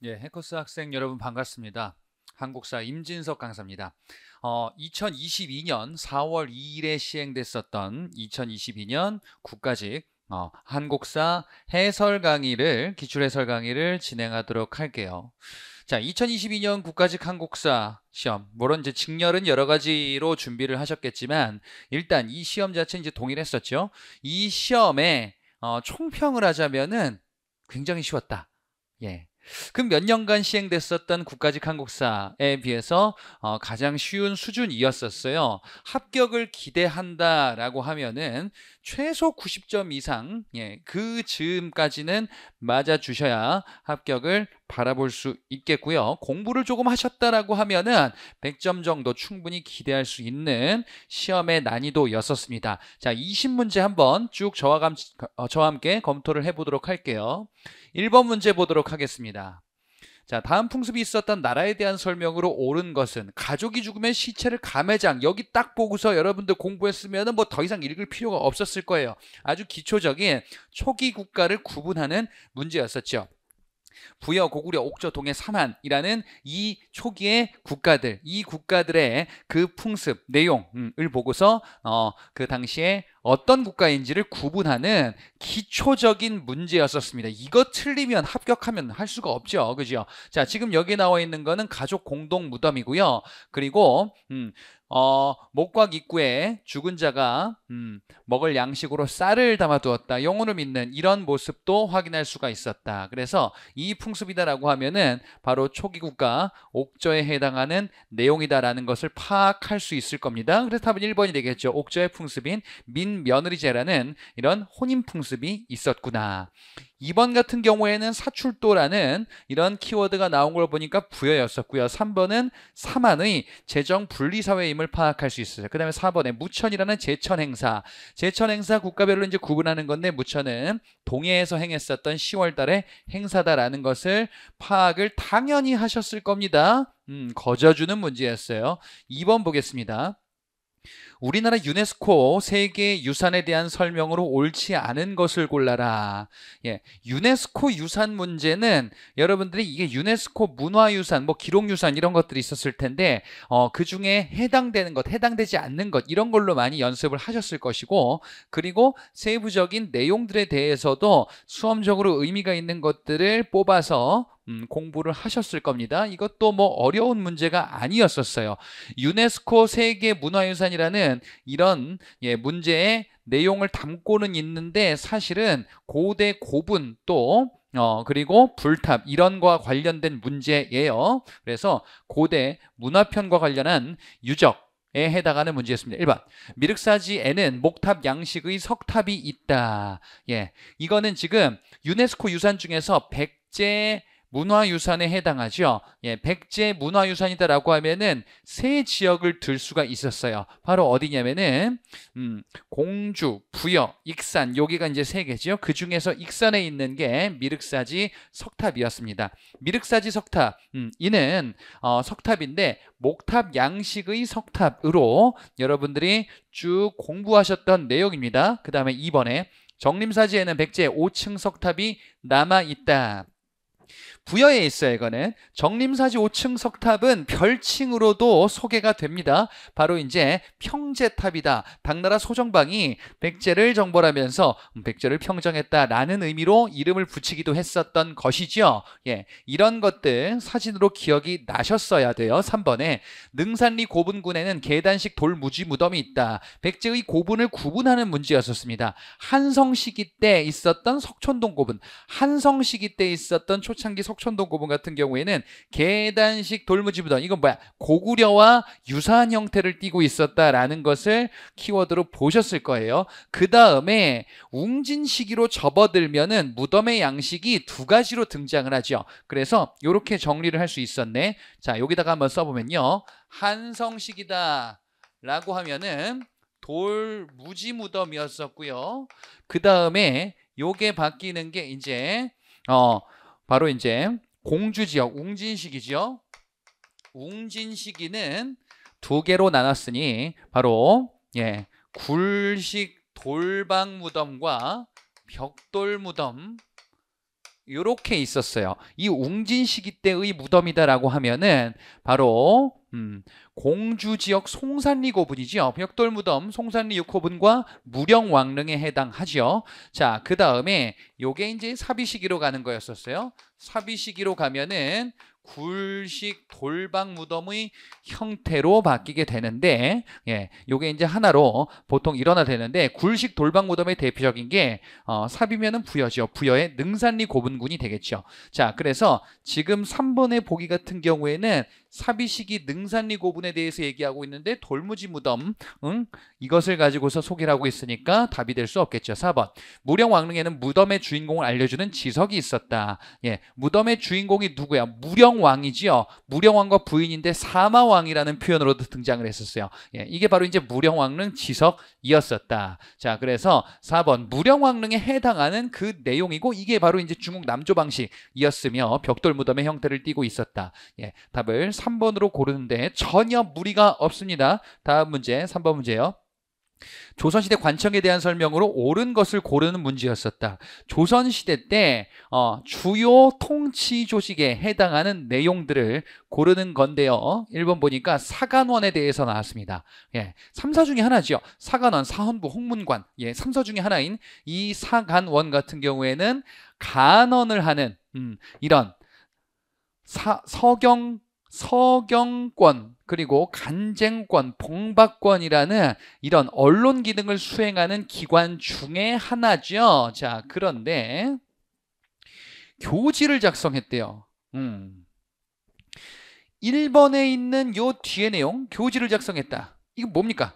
예, 해커스 학생 여러분 반갑습니다. 한국사 임진석 강사입니다. 2022년 4월 2일에 시행됐었던 2022년 국가직 한국사 해설 강의를 기출 해설 강의를 진행하도록 할게요. 자, 2022년 국가직 한국사 시험, 물론 이제 직렬은 여러 가지로 준비를 하셨겠지만 일단 이 시험 자체 이제 동일했었죠. 이 시험에 총평을 하자면은 굉장히 쉬웠다. 예. 그 몇 년간 시행됐었던 국가직 한국사에 비해서 가장 쉬운 수준이었었어요. 합격을 기대한다라고 하면은 최소 90점 이상, 그 즈음까지는 맞아주셔야 합격을 바라볼 수 있겠고요. 공부를 조금 하셨다라고 하면은 100점 정도 충분히 기대할 수 있는 시험의 난이도였었습니다. 자, 20문제 한번 쭉 저와 함께 검토를 해보도록 할게요. 1번 문제 보도록 하겠습니다. 자, 다음 풍습이 있었던 나라에 대한 설명으로 옳은 것은 가족이 죽으면 시체를 가매장. 여기 딱 보고서 여러분들 공부했으면 뭐 더 이상 읽을 필요가 없었을 거예요. 아주 기초적인 초기 국가를 구분하는 문제였었죠. 부여, 고구려, 옥저, 동해, 삼한이라는 이 초기의 국가들, 이 국가들의 그 풍습, 내용을 보고서 그 당시에 어떤 국가인지를 구분하는 기초적인 문제였었습니다. 이거 틀리면 합격하면 할 수가 없죠. 그죠? 자, 지금 여기 나와 있는 거는 가족 공동 무덤이고요. 그리고 목곽 입구에 죽은 자가 먹을 양식으로 쌀을 담아두었다. 영혼을 믿는 이런 모습도 확인할 수가 있었다. 그래서 이 풍습이다라고 하면은 바로 초기 국가 옥저에 해당하는 내용이다라는 것을 파악할 수 있을 겁니다. 그래서 답은 1번이 되겠죠. 옥저의 풍습인 민며느리제라는 이런 혼인 풍습이 있었구나. 2번 같은 경우에는 사출도라는 이런 키워드가 나온 걸 보니까 부여였었고요. 3번은 삼한의 재정 분리사회임을 파악할 수 있어요. 그 다음에 4번에 무천이라는 제천행사. 제천행사 국가별로 이제 구분하는 건데 무천은 동해에서 행했었던 10월 달의 행사다라는 것을 파악을 당연히 하셨을 겁니다. 거저주는 문제였어요. 2번 보겠습니다. 우리나라 유네스코 세계유산에 대한 설명으로 옳지 않은 것을 골라라. 예, 유네스코 유산 문제는 여러분들이 이게 유네스코 문화유산, 뭐 기록유산 이런 것들이 있었을 텐데 그 중에 해당되는 것, 해당되지 않는 것 이런 걸로 많이 연습을 하셨을 것이고 그리고 세부적인 내용들에 대해서도 수험적으로 의미가 있는 것들을 뽑아서 공부를 하셨을 겁니다. 이것도 뭐 어려운 문제가 아니었었어요. 유네스코 세계문화유산이라는 이런 문제의 내용을 담고는 있는데 사실은 고대 고분 또 그리고 불탑 이런 거와 관련된 문제예요. 그래서 고대 문화편과 관련한 유적 에 해당하는 문제였습니다. 1번 미륵사지에는 목탑 양식의 석탑이 있다. 예, 이거는 지금 유네스코 유산 중에서 백제 문화유산에 해당하죠. 예, 백제 문화유산이다라고 하면은 세 지역을 들 수가 있었어요. 바로 어디냐면은 공주, 부여, 익산 여기가 이제 세 개죠. 그 중에서 익산에 있는 게 미륵사지 석탑이었습니다. 미륵사지 석탑, 이는 석탑인데 목탑 양식의 석탑으로 여러분들이 쭉 공부하셨던 내용입니다. 그 다음에 2번에 정림사지에는 백제 5층 석탑이 남아있다. 부여에 있어요. 이거는 정림사지 5층 석탑은 별칭으로도 소개가 됩니다. 바로 이제 평제탑이다. 당나라 소정방이 백제를 정벌하면서 백제를 평정했다라는 의미로 이름을 붙이기도 했었던 것이죠. 예, 이런 것들 사진으로 기억이 나셨어야 돼요. 3번에 능산리 고분군에는 계단식 돌무지 무덤이 있다. 백제의 고분을 구분하는 문제였었습니다. 한성시기 때 있었던 석촌동 고분, 한성시기 때 있었던 초창기 석촌동 고분 같은 경우에는 계단식 돌무지 무덤, 이건 뭐야? 고구려와 유사한 형태를 띠고 있었다라는 것을 키워드로 보셨을 거예요. 그 다음에 웅진 시기로 접어들면은 무덤의 양식이 두 가지로 등장을 하죠. 그래서 이렇게 정리를 할 수 있었네. 자, 여기다가 한번 써보면요. 한성시기다 라고 하면은 돌무지 무덤이었었고요. 그 다음에 요게 바뀌는 게 이제 바로 이제 공주지역 웅진시기죠. 웅진시기는 두 개로 나눴으니 바로 굴식 돌방무덤과 벽돌무덤 요렇게 있었어요. 이 웅진 시기 때의 무덤이다라고 하면은 바로 공주지역 송산리 고분이죠. 벽돌무덤 송산리 6호분과 무령왕릉에 해당하죠. 자, 그 다음에 요게 이제 사비시기로 가는 거였었어요. 사비시기로 가면은 굴식 돌방 무덤의 형태로 바뀌게 되는데, 예, 요게 이제 하나로 보통 일어나 되는데, 굴식 돌방 무덤의 대표적인 게 사비면은 부여죠. 부여의 능산리 고분군이 되겠죠. 자, 그래서 지금 3번의 보기 같은 경우에는 사비시기 능산리 고분에 대해서 얘기하고 있는데 돌무지 무덤, 이것을 가지고서 소개를 하고 있으니까 답이 될 수 없겠죠. 4번 무령왕릉에는 무덤의 주인공을 알려주는 지석이 있었다. 예, 무덤의 주인공이 누구야? 무령왕이지요. 무령왕과 부인인데 사마왕이라는 표현으로도 등장을 했었어요. 예, 이게 바로 이제 무령왕릉 지석이었었다. 자, 그래서 4번 무령왕릉에 해당하는 그 내용이고, 이게 바로 이제 중국 남조 방식이었으며 벽돌 무덤의 형태를 띠고 있었다. 예, 답을 3번으로 고르는데 전혀 무리가 없습니다. 다음 문제 3번 문제요. 조선시대 관청에 대한 설명으로 옳은 것을 고르는 문제였었다. 조선시대 때 주요 통치 조직에 해당하는 내용들을 고르는 건데요. 1번 보니까 사간원에 대해서 나왔습니다. 예, 3사 중에 하나죠. 사간원, 사헌부, 홍문관, 예, 3사 중에 하나인 이 사간원 같은 경우에는 간언을 하는 이런 서경권, 그리고 간쟁권, 봉박권이라는 이런 언론 기능을 수행하는 기관 중에 하나죠. 자, 그런데 교지를 작성했대요. 1번에 있는 요 뒤에 내용, 교지를 작성했다. 이거 뭡니까?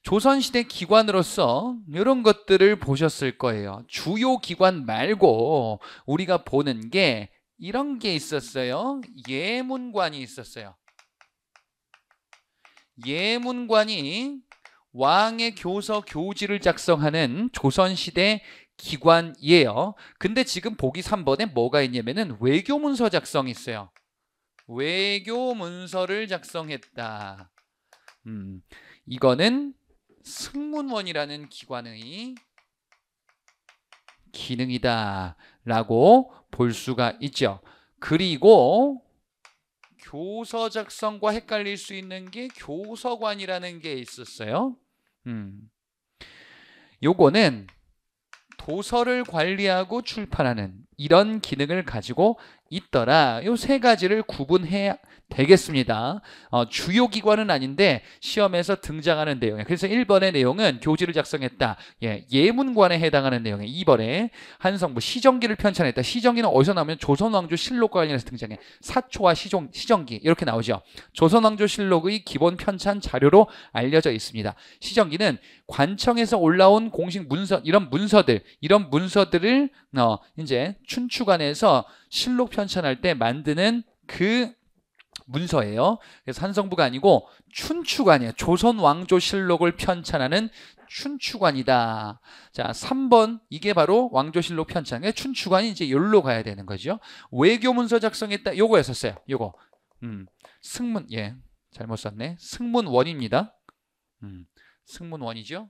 조선시대 기관으로서 이런 것들을 보셨을 거예요. 주요 기관 말고 우리가 보는 게 이런 게 있었어요. 예문관이 있었어요. 예문관이 왕의 교서 교지를 작성하는 조선시대 기관이에요. 근데 지금 보기 3번에 뭐가 있냐면은 외교문서 작성이 있어요. 외교문서를 작성했다. 이거는 승문원이라는 기관의 기능이다 라고 볼 수가 있죠. 그리고 교서 작성과 헷갈릴 수 있는 게 교서관이라는 게 있었어요. 요거는 도서를 관리하고 출판하는 이런 기능을 가지고 있더라. 요 세 가지를 구분해야 되겠습니다. 주요 기관은 아닌데 시험에서 등장하는 내용이에요. 그래서 1번의 내용은 교지를 작성했다. 예, 예문관에 해당하는 내용이에요. 2번에 한성부 시정기를 편찬했다. 시정기는 어디서 나오면 조선왕조 실록과 관련해서 등장해. 사초와 시정기 이렇게 나오죠. 조선왕조 실록의 기본 편찬 자료로 알려져 있습니다. 시정기는 관청에서 올라온 공식 문서, 이런 문서들을 이제 춘추관에서 실록 편찬할 때 만드는 그 문서예요. 그래서 한성부가 아니고 춘추관이에요. 조선 왕조 실록을 편찬하는 춘추관이다. 자, 3번 이게 바로 왕조실록 편찬. 춘추관이 이제 여기로 가야 되는 거죠. 외교문서 작성했다. 요거였었어요. 요거. 승문, 예, 잘못 썼네. 승문원입니다. 승문원이죠.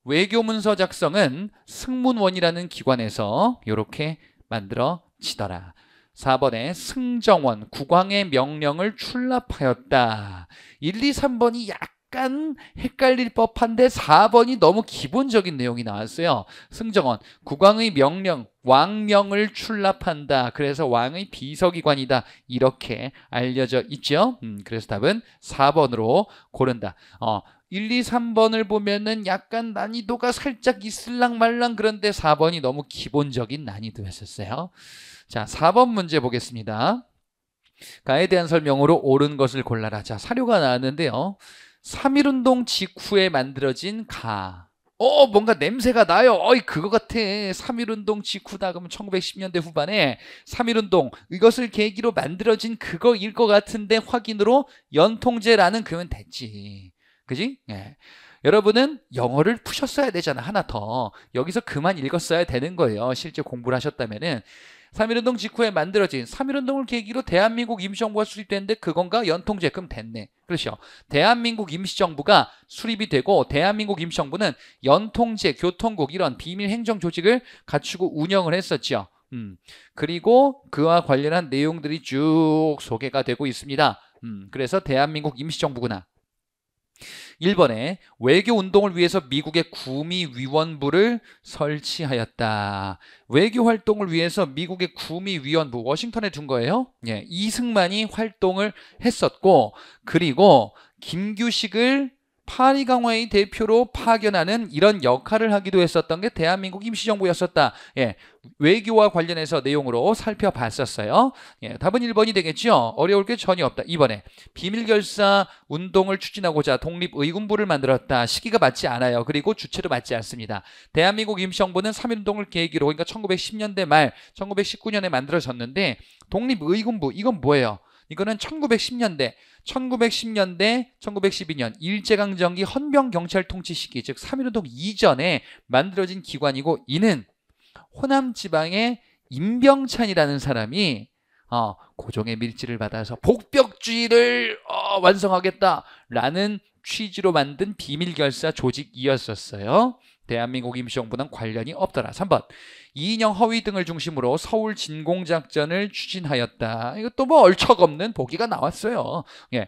외교문서 작성은 승문원이라는 기관에서 이렇게 만들어지더라. 4번에 승정원, 국왕의 명령을 출납하였다. 1, 2, 3번이 약간 헷갈릴 법한데 4번이 너무 기본적인 내용이 나왔어요. 승정원, 국왕의 명령, 왕명을 출납한다. 그래서 왕의 비서기관이다. 이렇게 알려져 있죠. 그래서 답은 4번으로 고른다. 1, 2, 3번을 보면은 약간 난이도가 살짝 있을랑말랑, 그런데 4번이 너무 기본적인 난이도였었어요. 자, 4번 문제 보겠습니다. 가에 대한 설명으로 옳은 것을 골라라. 자, 사료가 나왔는데요. 3.1운동 직후에 만들어진 가. 뭔가 냄새가 나요. 그거 같아. 3.1운동 직후다. 그러면 1910년대 후반에 3.1운동, 이것을 계기로 만들어진 그거일 것 같은데 확인으로 연통제라는, 그러면 됐지. 그지? 예. 여러분은 영어를 푸셨어야 되잖아. 하나 더. 여기서 그만 읽었어야 되는 거예요. 실제 공부를 하셨다면은. 3.1운동 직후에 만들어진 3.1운동을 계기로 대한민국 임시정부가 수립됐는데 그건가? 연통제. 그럼 됐네. 그렇죠. 대한민국 임시정부가 수립이 되고 대한민국 임시정부는 연통제, 교통국 이런 비밀 행정 조직을 갖추고 운영을 했었죠. 그리고 그와 관련한 내용들이 쭉 소개가 되고 있습니다. 그래서 대한민국 임시정부구나. 1번에 외교운동을 위해서 미국의 구미위원부를 설치하였다. 외교활동을 위해서 미국의 구미위원부, 워싱턴에 둔 거예요. 예, 이승만이 활동을 했었고, 그리고 김규식을 파리강화의 대표로 파견하는 이런 역할을 하기도 했었던 게 대한민국 임시정부였었다. 예, 외교와 관련해서 내용으로 살펴봤었어요. 예, 답은 1번이 되겠죠. 어려울 게 전혀 없다. 2번에 비밀결사 운동을 추진하고자 독립의군부를 만들었다. 시기가 맞지 않아요. 그리고 주체도 맞지 않습니다. 대한민국 임시정부는 3.1운동을 계기로, 그러니까 1910년대 말 1919년에 만들어졌는데 독립의군부 이건 뭐예요? 이거는 1910년대 1912년 일제강점기 헌병경찰 통치 시기, 즉 3.1운동 이전에 만들어진 기관이고, 이는 호남지방의 임병찬이라는 사람이 고종의 밀지를 받아서 복벽주의를 완성하겠다라는 취지로 만든 비밀결사 조직이었었어요. 대한민국 임시정부는 관련이 없더라. 3번 이인영 허위 등을 중심으로 서울 진공작전을 추진하였다. 이것도 뭐 얼척없는 보기가 나왔어요. 예.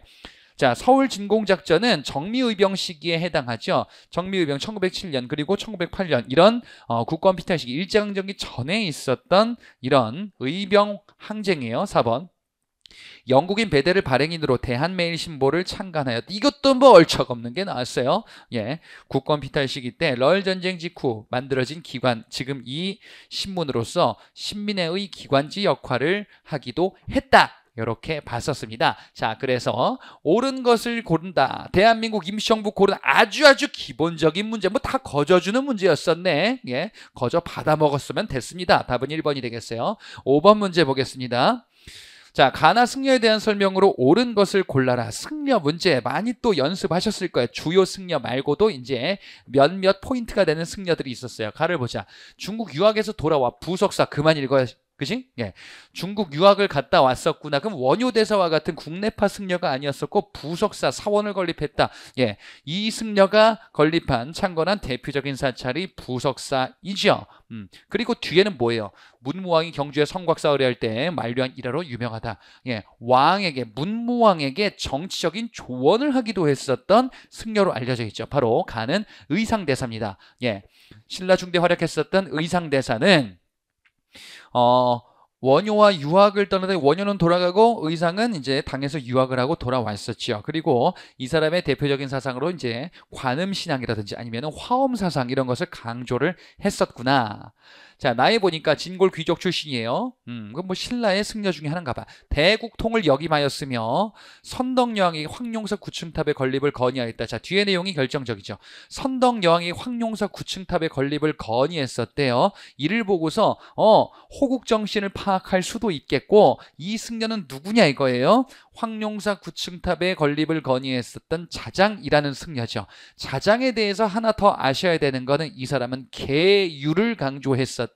자, 서울 진공작전은 정미의병 시기에 해당하죠. 정미의병 1907년 그리고 1908년 이런 국권 피탈 시기, 일제강점기 전에 있었던 이런 의병 항쟁이에요. 4번 영국인 베델을 발행인으로 대한매일신보를 창간하였다. 이것도 뭐 얼척없는 게 나왔어요. 예, 국권 피탈 시기 때 러일 전쟁 직후 만들어진 기관, 지금 이 신문으로서 신민회의 기관지 역할을 하기도 했다. 이렇게 봤었습니다. 자, 그래서 옳은 것을 고른다. 대한민국 임시정부 고른 아주 기본적인 문제, 뭐 다 거저주는 문제였었네. 예, 거저 받아 먹었으면 됐습니다. 답은 1번이 되겠어요. 5번 문제 보겠습니다. 자, 가나 승려에 대한 설명으로 옳은 것을 골라라. 승려 문제 많이 또 연습하셨을 거예요. 주요 승려 말고도 이제 몇몇 포인트가 되는 승려들이 있었어요. 가를 보자. 중국 유학에서 돌아와 부석사, 그만 읽어야, 그지? 예. 중국 유학을 갔다 왔었구나. 그럼 원효대사와 같은 국내파 승려가 아니었었고 부석사 사원을 건립했다. 예. 이 승려가 건립한 창건한 대표적인 사찰이 부석사이죠. 그리고 뒤에는 뭐예요? 문무왕이 경주에 성곽사 의뢰할 때 만류한 일화로 유명하다. 예. 왕에게, 문무왕에게 정치적인 조언을 하기도 했었던 승려로 알려져 있죠. 바로 가는 의상대사입니다. 예. 신라 중대 활약했었던 의상대사는 원효와 유학을 떠나다 원효는 돌아가고 의상은 이제 당에서 유학을 하고 돌아왔었죠. 그리고 이 사람의 대표적인 사상으로 이제 관음신앙이라든지 아니면 화엄사상 이런 것을 강조를 했었구나. 자, 나이 보니까 진골 귀족 출신이에요. 그럼 뭐 신라의 승려 중에 하나인가 봐. 대국통을 역임하였으며 선덕여왕이 황룡사 9층탑의 건립을 건의하였다. 자, 뒤에 내용이 결정적이죠. 선덕여왕이 황룡사 9층탑의 건립을 건의했었대요. 이를 보고서 호국정신을 파악할 수도 있겠고, 이 승려는 누구냐 이거예요. 황룡사 9층탑의 건립을 건의했었던 자장이라는 승려죠. 자장에 대해서 하나 더 아셔야 되는 거는 이 사람은 계율을 강조했었던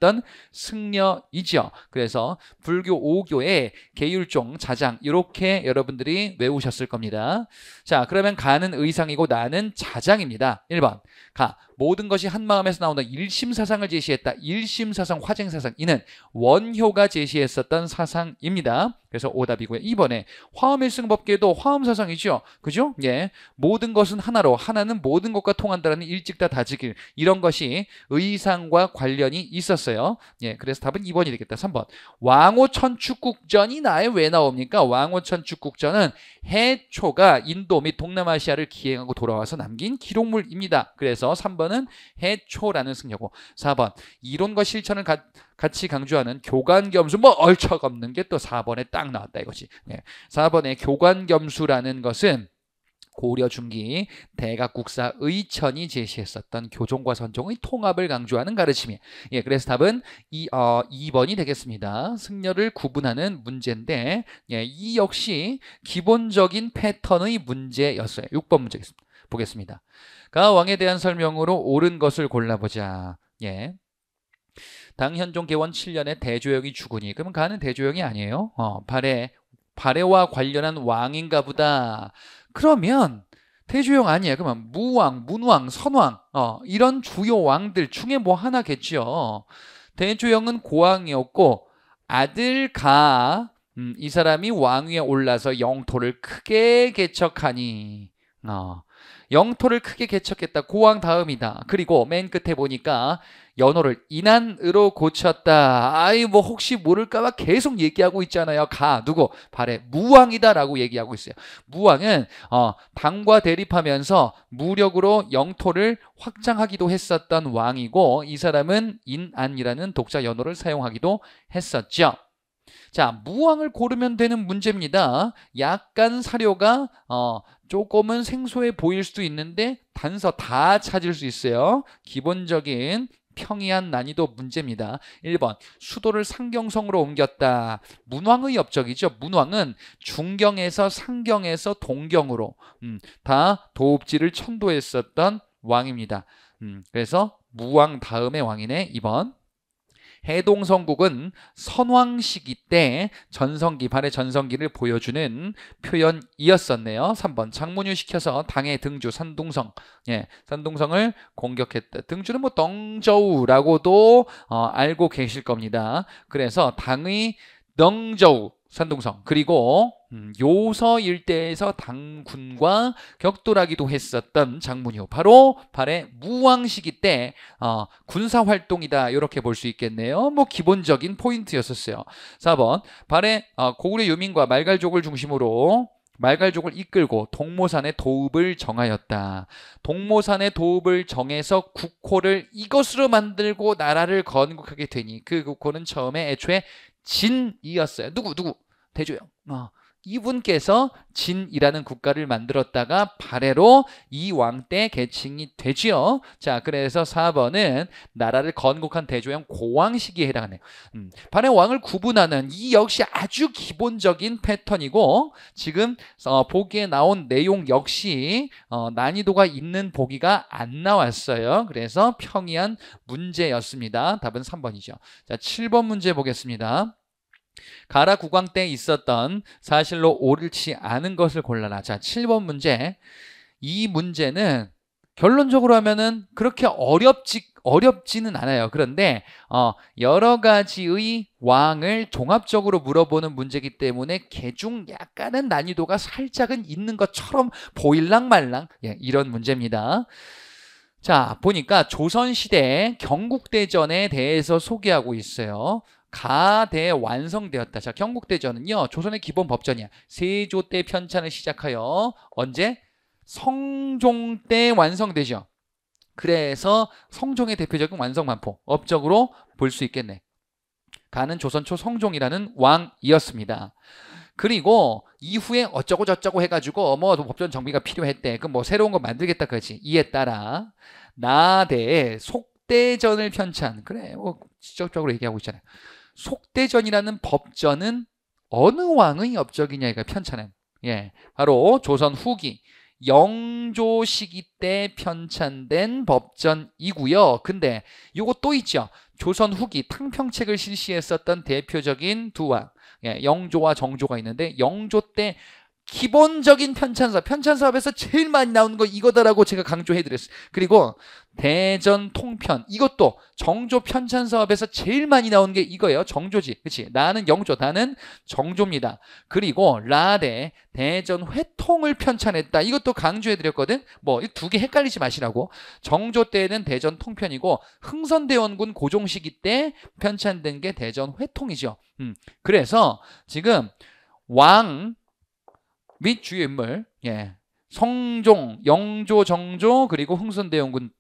승려이죠. 그래서 불교 5교의 계율종 자장 이렇게 여러분들이 외우셨을 겁니다. 자, 그러면 가는 의상이고 나는 자장입니다. 1번 가, 모든 것이 한마음에서 나온다. 일심사상을 제시했다. 일심사상, 화쟁사상, 이는 원효가 제시했었던 사상입니다. 그래서 오답이고요. 2번에 화엄일승법계도 화엄사상이죠. 그죠? 예. 모든 것은 하나로, 하나는 모든 것과 통한다라는 일찍다 다지길, 이런 것이 의상과 관련이 있었어요. 예. 그래서 답은 2번이 되겠다. 3번 왕호천축국전이 나에 왜 나옵니까? 왕호천축국전은 해초가 인도 및 동남아시아를 기행하고 돌아와서 남긴 기록물입니다. 그래서 3번은 해초라는 승려고, 4번 이론과 실천을 같이 강조하는 교관겸수, 뭐 얼척없는 게 또 4번에 딱 나왔다 이거지. 네. 4번에 교관겸수라는 것은 고려 중기 대각국사 의천이 제시했었던 교종과 선종의 통합을 강조하는 가르침이에요. 예, 그래서 답은 2번이 되겠습니다. 승려를 구분하는 문제인데, 예, 이 역시 기본적인 패턴의 문제였어요. 6번 문제 보겠습니다. 가 왕에 대한 설명으로 옳은 것을 골라보자. 예. 당현종 개원 7년에 대조영이 죽으니. 그러면 가는 대조영이 아니에요. 발해와 관련한 왕인가 보다. 그러면 대조영 아니야. 그러면 무왕, 문왕, 선왕 이런 주요 왕들 중에 뭐 하나겠죠. 대조영은 고왕이었고 아들 가 이 사람이 왕위에 올라서 영토를 크게 개척하니 영토를 크게 개척했다. 고왕 다음이다. 그리고 맨 끝에 보니까 연호를 인한으로 고쳤다. 아이 뭐 혹시 모를까봐 계속 얘기하고 있잖아요. 누구? 발해 무왕이다 라고 얘기하고 있어요. 무왕은 당과 대립하면서 무력으로 영토를 확장하기도 했었던 왕이고 이 사람은 인안이라는 독자 연호를 사용하기도 했었죠. 자, 무왕을 고르면 되는 문제입니다. 약간 사료가 조금은 생소해 보일 수도 있는데 단서 다 찾을 수 있어요. 기본적인 평이한 난이도 문제입니다. 1번 수도를 상경성으로 옮겼다. 문왕의 업적이죠. 문왕은 중경에서 상경에서 동경으로 다 도읍지를 천도했었던 왕입니다. 그래서 무왕 다음의 왕이네. 2번 해동성국은 선왕 시기 때 발해 전성기를 보여주는 표현이었었네요. 3번 장문유 시켜서 당의 등주 산둥성, 산둥성을 공격했다. 등주는 뭐 덩저우라고도 알고 계실 겁니다. 그래서 당의 덩저우 산둥성 그리고 요서 일대에서 당군과 격돌하기도 했었던 장문효 바로 발해 무왕 시기 때 군사활동이다 이렇게 볼 수 있겠네요. 뭐 기본적인 포인트였었어요. 4번 발해 고구려 유민과 말갈족을 중심으로 말갈족을 이끌고 동모산의 도읍을 정하였다. 동모산의 도읍을 정해서 국호를 이것으로 만들고 나라를 건국하게 되니 그 국호는 처음에 애초에 진이었어요. 누구? 대조영. 이분께서 진이라는 국가를 만들었다가 발해로 이 왕 때 계칭이 되지요. 자, 그래서 4번은 나라를 건국한 대조영 고왕 시기에 해당하네요. 발해 왕을 구분하는 이 역시 아주 기본적인 패턴이고 지금 보기에 나온 내용 역시 난이도가 있는 보기가 안 나왔어요. 그래서 평이한 문제였습니다. 답은 3번이죠. 자, 7번 문제 보겠습니다. 가라 국왕 때 있었던 사실로 옳지 않은 것을 골라라. 자, 7번 문제. 이 문제는 결론적으로 하면은 그렇게 어렵지는 않아요. 그런데 여러 가지의 왕을 종합적으로 물어보는 문제이기 때문에 개중 약간은 난이도가 살짝은 있는 것처럼 보일랑 말랑 이런 문제입니다. 자, 보니까 조선시대 경국대전에 대해서 소개하고 있어요. 가대 완성되었다. 자, 경국대전은요 조선의 기본 법전이야. 세조 때 편찬을 시작하여 언제? 성종 때 완성되죠. 그래서 성종의 대표적인 완성반포 업적으로 볼 수 있겠네. 가는 조선 초 성종이라는 왕이었습니다. 그리고 이후에 어쩌고 저쩌고 해가지고 뭐 법전 정비가 필요했대. 그럼 뭐 새로운 거 만들겠다 그렇지. 이에 따라 나대의 속대전을 편찬. 그래 뭐 직접적으로 얘기하고 있잖아요. 속대전이라는 법전은 어느 왕의 업적이냐가 편찬은 바로 조선 후기 영조 시기 때 편찬된 법전이고요. 근데 요거 또 있죠. 조선 후기 탕평책을 실시했었던 대표적인 두 왕 영조와 정조가 있는데 영조 때 기본적인 편찬사업에서 제일 많이 나오는 거 이거다라고 제가 강조해드렸어요. 그리고 대전 통편 이것도 정조 편찬사업에서 제일 많이 나오는 게 이거예요. 정조지. 그치? 나는 영조, 나는 정조입니다. 그리고 라대 대전 회통을 편찬했다. 이것도 강조해드렸거든. 뭐 두 개 헷갈리지 마시라고. 정조 때는 대전 통편이고 흥선대원군 고종 시기 때 편찬된 게 대전 회통이죠. 그래서 지금 왕 및 주요 인물, 성종, 영조, 정조, 그리고 흥선대원군,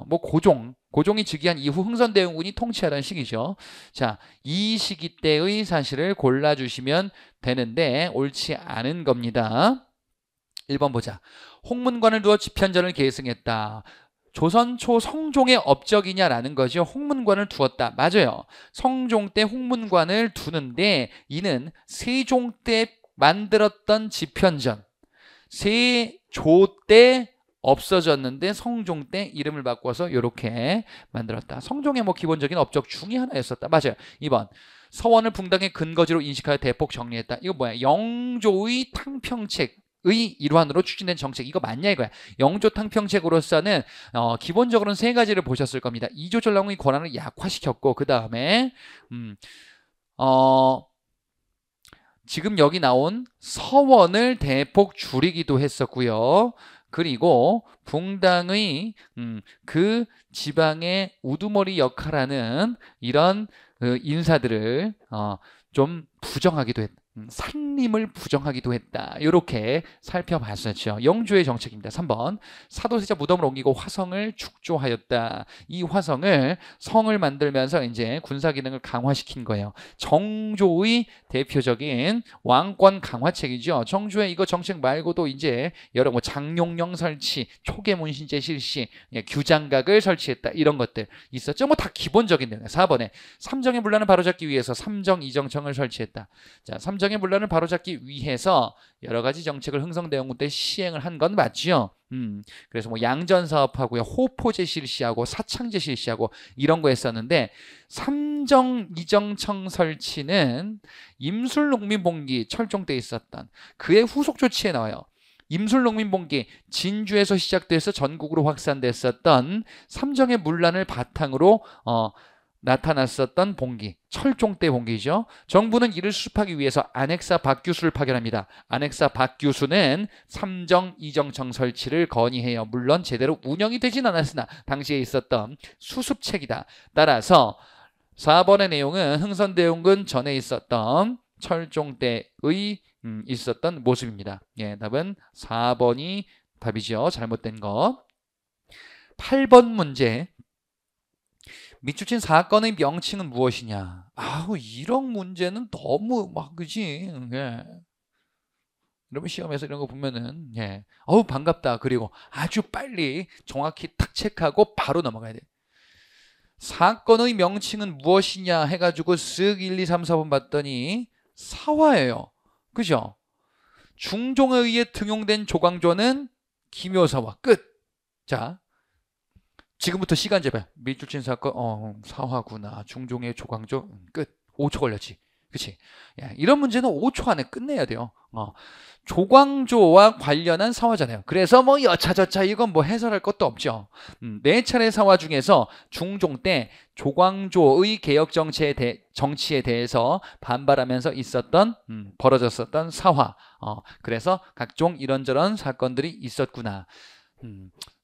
뭐 고종이 즉위한 이후 흥선대원군이 통치하던 시기죠. 자, 이 시기 때의 사실을 골라주시면 되는데 옳지 않은 겁니다. 1번 보자. 홍문관을 두어 집현전을 계승했다. 조선 초 성종의 업적이냐라는 거죠. 홍문관을 두었다. 맞아요. 성종 때 홍문관을 두는데 이는 세종 때 만들었던 집현전 세조 때 없어졌는데 성종 때 이름을 바꿔서 이렇게 만들었다. 성종의 뭐 기본적인 업적 중에 하나였었다. 맞아요. 2번. 서원을 붕당의 근거지로 인식하여 대폭 정리했다. 이거 뭐야? 영조의 탕평책의 일환으로 추진된 정책. 이거 맞냐 이거야. 영조 탕평책으로서는 기본적으로는 세 가지를 보셨을 겁니다. 이조전랑의 권한을 약화시켰고 그 다음에 지금 여기 나온 서원을 대폭 줄이기도 했었고요. 그리고 붕당의 그 지방의 우두머리 역할하는 이런 인사들을 좀 부정하기도 했다. 산림을 부정하기도 했다. 이렇게 살펴봤었죠. 영조의 정책입니다. 3번. 사도세자 무덤을 옮기고 화성을 축조하였다. 이 화성을 성을 만들면서 이제 군사 기능을 강화시킨 거예요. 정조의 대표적인 왕권 강화책이죠. 정조의 이거 정책 말고도 이제 여러 뭐 장용령 설치, 초계문신제 실시, 규장각을 설치했다. 이런 것들 있었죠. 뭐 다 기본적인 내용. 4번에 삼정의 분란을 바로잡기 위해서 삼정이정청을 설치했다. 자, 삼정의 분란을 바로잡기 위해서 여러 가지 정책을 흥성대원군 때 시행을 한 건 맞지요. 그래서 뭐 양전사업하고요, 호포제 실시하고 사창제 실시하고 이런 거 했었는데 삼정이정청 설치는 임술농민봉기 철종 때 있었던 그의 후속 조치에 나와요. 임술농민봉기 진주에서 시작돼서 전국으로 확산됐었던 삼정의 문란을 바탕으로 나타났었던 봉기, 철종 때 봉기죠. 정부는 이를 수습하기 위해서 안핵사 박규수를 파견합니다. 안핵사 박규수는 삼정 이정청 설치를 건의해요. 물론 제대로 운영이 되진 않았으나 당시에 있었던 수습책이다. 따라서 4번의 내용은 흥선대원군 전에 있었던 철종 때의 있었던 모습입니다. 예, 답은 4번이 답이죠. 잘못된 거. 8번 문제. 미추친 사건의 명칭은 무엇이냐? 아우, 이런 문제는 너무 막 그지? 예. 여러분 시험에서 이런 거 보면은 어우 반갑다. 그리고 아주 빨리 정확히 탁 체크하고 바로 넘어가야 돼. 사건의 명칭은 무엇이냐 해가지고 쓱 1, 2, 3, 4번 봤더니 사화예요. 그죠? 중종에 의해 등용된 조광조는 기묘사화. 끝. 자, 지금부터 시간 재봐요. 밀주친 사건 사화구나. 중종의 조광조 끝. 5초 걸렸지. 그치? 야, 이런 문제는 5초 안에 끝내야 돼요. 조광조와 관련한 사화잖아요. 그래서 뭐 여차저차 이건 뭐 해설할 것도 없죠. 4차례 사화 중에서 중종 때 조광조의 개혁 정치에 대해서 반발하면서 있었던 벌어졌었던 사화. 그래서 각종 이런저런 사건들이 있었구나.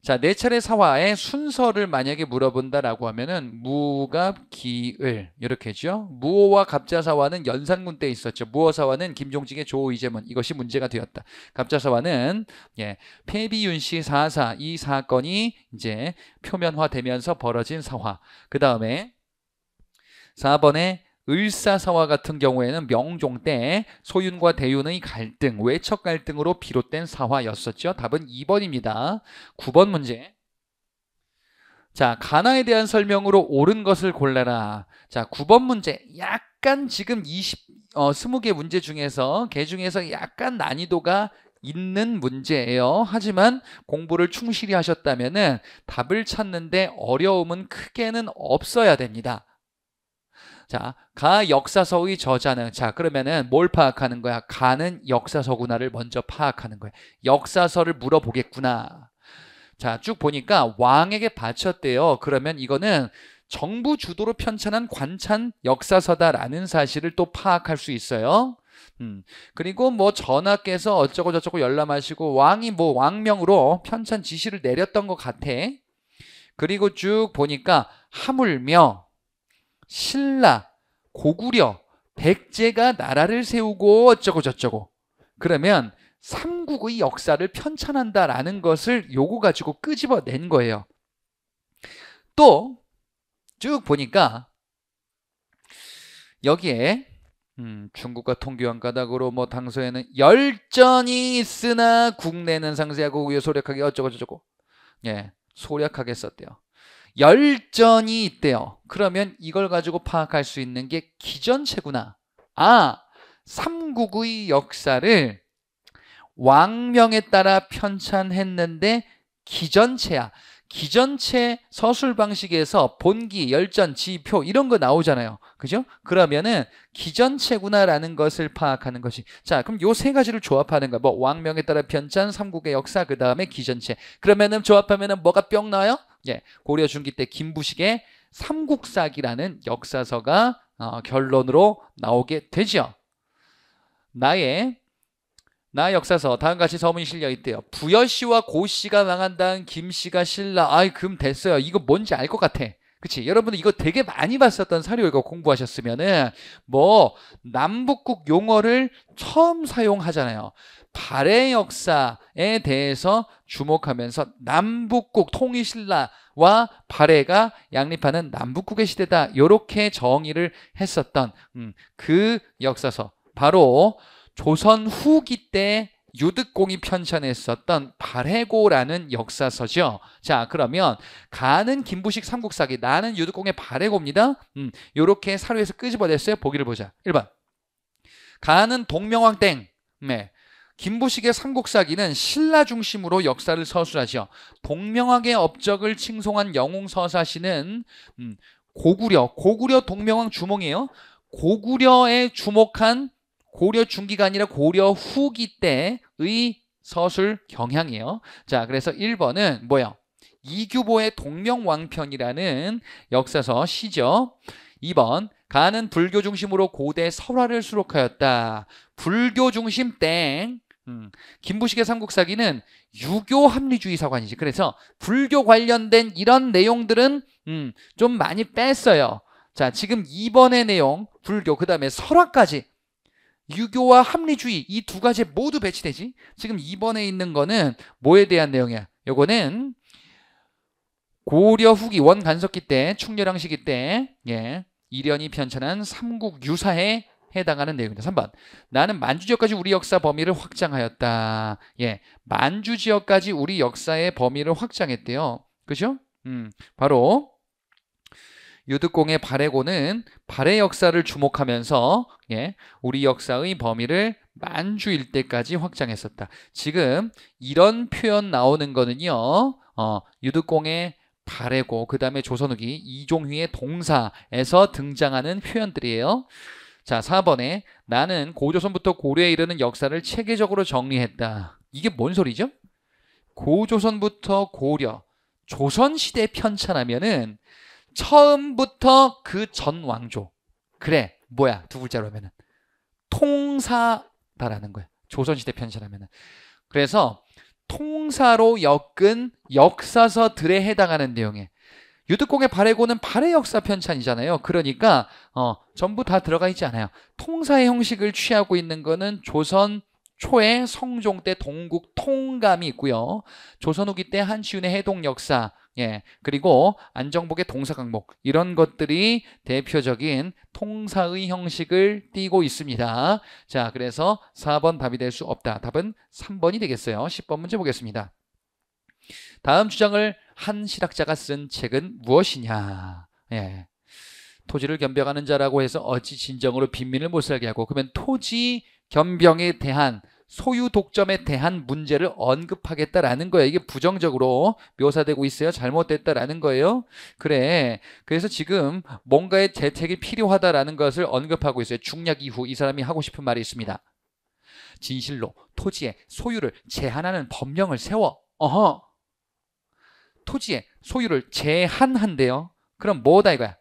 자, 4차례 사화의 순서를 만약에 물어본다라고 하면은 무갑, 기을 이렇게죠. 무호와 갑자사화는 연산군 때 있었죠. 무호사화는 김종직의 조호 이재문, 이것이 문제가 되었다. 갑자사화는 폐비윤씨 사사, 이 사건이 이제 표면화되면서 벌어진 사화. 그 다음에 4번에 을사사화 같은 경우에는 명종 때 소윤과 대윤의 갈등, 외척 갈등으로 비롯된 사화였었죠. 답은 2번입니다. 9번 문제. 자, 가나에 대한 설명으로 옳은 것을 골라라. 자, 9번 문제. 약간 지금 20개 문제 중에서 개 중에서 약간 난이도가 있는 문제예요. 하지만 공부를 충실히 하셨다면은 답을 찾는데 어려움은 크게는 없어야 됩니다. 자, 가 역사서의 저자는, 자, 그러면은 뭘 파악하는 거야? 가는 역사서구나를 먼저 파악하는 거야. 역사서를 물어보겠구나. 자, 쭉 보니까 왕에게 바쳤대요. 그러면 이거는 정부 주도로 편찬한 관찬 역사서다라는 사실을 또 파악할 수 있어요. 그리고 뭐 전하께서 어쩌고 저쩌고 열람하시고 왕이 뭐 왕명으로 편찬 지시를 내렸던 것 같아. 그리고 쭉 보니까 하물며 신라, 고구려, 백제가 나라를 세우고 어쩌고 저쩌고. 그러면 삼국의 역사를 편찬한다라는 것을 요거 가지고 끄집어낸 거예요. 또 쭉 보니까 여기에 중국과 통교한 까닭으로 뭐 당소에는 열전이 있으나 국내는 상세하고 우여 소략하게 어쩌고 저쩌고 소략하게 썼대요. 열전이 있대요. 그러면 이걸 가지고 파악할 수 있는 게 기전체구나. 아, 삼국의 역사를 왕명에 따라 편찬했는데 기전체야. 기전체 서술 방식에서 본기, 열전, 지표 이런 거 나오잖아요. 그죠? 그러면은 기전체구나라는 것을 파악하는 것이. 자, 그럼 요 세 가지를 조합하는 거야. 뭐 왕명에 따라 편찬, 삼국의 역사, 그 다음에 기전체. 그러면은 조합하면은 뭐가 뿅 나와요? 예, 고려 중기 때 김부식의 삼국사기라는 역사서가 결론으로 나오게 되죠. 나 역사서 다음과 같이 서문이 실려 있대요. 부여씨와 고씨가 망한다는 김씨가 신라. 아이, 그럼 됐어요. 이거 뭔지 알 것 같아. 그치? 여러분들 이거 되게 많이 봤었던 사료 이거 공부하셨으면은 뭐 남북국 용어를 처음 사용하잖아요. 발해 역사에 대해서 주목하면서 남북국 통일신라와 발해가 양립하는 남북국의 시대다. 이렇게 정의를 했었던 그 역사서. 바로 조선 후기 때 유득공이 편찬했었던 발해고라는 역사서죠. 자, 그러면 가는 김부식 삼국사기, 나는 유득공의 발해고입니다. 요렇게 사료에서 끄집어냈어요. 보기를 보자. 1번. 가는 동명왕 땡. 네. 김부식의 삼국사기는 신라 중심으로 역사를 서술하죠. 동명왕의 업적을 칭송한 영웅서사시는 고구려 동명왕 주몽이에요. 고구려에 주목한 고려 중기가 아니라 고려 후기 때의 서술 경향이에요. 자, 그래서 1번은 뭐예요? 이규보의 동명왕편이라는 역사서 시죠. 2번, 가는 불교 중심으로 고대 설화를 수록하였다. 불교 중심 땡. 김부식의 삼국사기는 유교 합리주의 사관이지. 그래서 불교 관련된 이런 내용들은 좀 많이 뺐어요. 자, 지금 2번의 내용, 불교, 그 다음에 설화까지 유교와 합리주의 이 두 가지 모두 배치되지. 지금 2번에 있는 거는 뭐에 대한 내용이야? 요거는 고려 후기 원간석기 때, 충렬왕 시기 때 이련이 편찬한 삼국 유사에 해당하는 내용입니다. 3번. 나는 만주 지역까지 우리 역사 범위를 확장하였다. 만주 지역까지 우리 역사의 범위를 확장했대요. 그죠? 바로 유득공의 발해고는 발해 역사를 주목하면서 우리 역사의 범위를 만주 일대까지 확장했었다. 지금 이런 표현 나오는 거는요. 유득공의 발해고, 그 다음에 조선 후기 이종휘의 동사에서 등장하는 표현들이에요. 자, 4번에 나는 고조선부터 고려에 이르는 역사를 체계적으로 정리했다. 이게 뭔 소리죠? 고조선부터 고려, 조선시대 편찬하면은 처음부터 그 전 왕조. 그래, 뭐야? 두 글자로 하면은 통사다라는 거야. 조선시대 편찬하면은. 그래서 통사로 엮은 역사서들에 해당하는 내용에 유득공의 발해고는 발해 역사 편찬이잖아요. 그러니까 전부 다 들어가 있지 않아요. 통사의 형식을 취하고 있는 거는 조선 초의 성종 때 동국 통감이 있고요. 조선 후기 때 한시윤의 해동 역사, 그리고 안정복의 동사강목, 이런 것들이 대표적인 통사의 형식을 띠고 있습니다. 자, 그래서 4번 답이 될 수 없다. 답은 3번이 되겠어요. 10번 문제 보겠습니다. 다음 주장을 한 실학자가 쓴 책은 무엇이냐? 토지를 겸병하는 자라고 해서 어찌 진정으로 빈민을 못 살게 하고, 그러면 토지 겸병에 대한 소유 독점에 대한 문제를 언급하겠다라는 거예요. 이게 부정적으로 묘사되고 있어요. 잘못됐다라는 거예요. 그래. 그래서 지금 뭔가의 대책이 필요하다라는 것을 언급하고 있어요. 중략 이후 이 사람이 하고 싶은 말이 있습니다. 진실로 토지의 소유를 제한하는 법령을 세워. 토지의 소유를 제한한대요. 그럼 뭐다 이거야?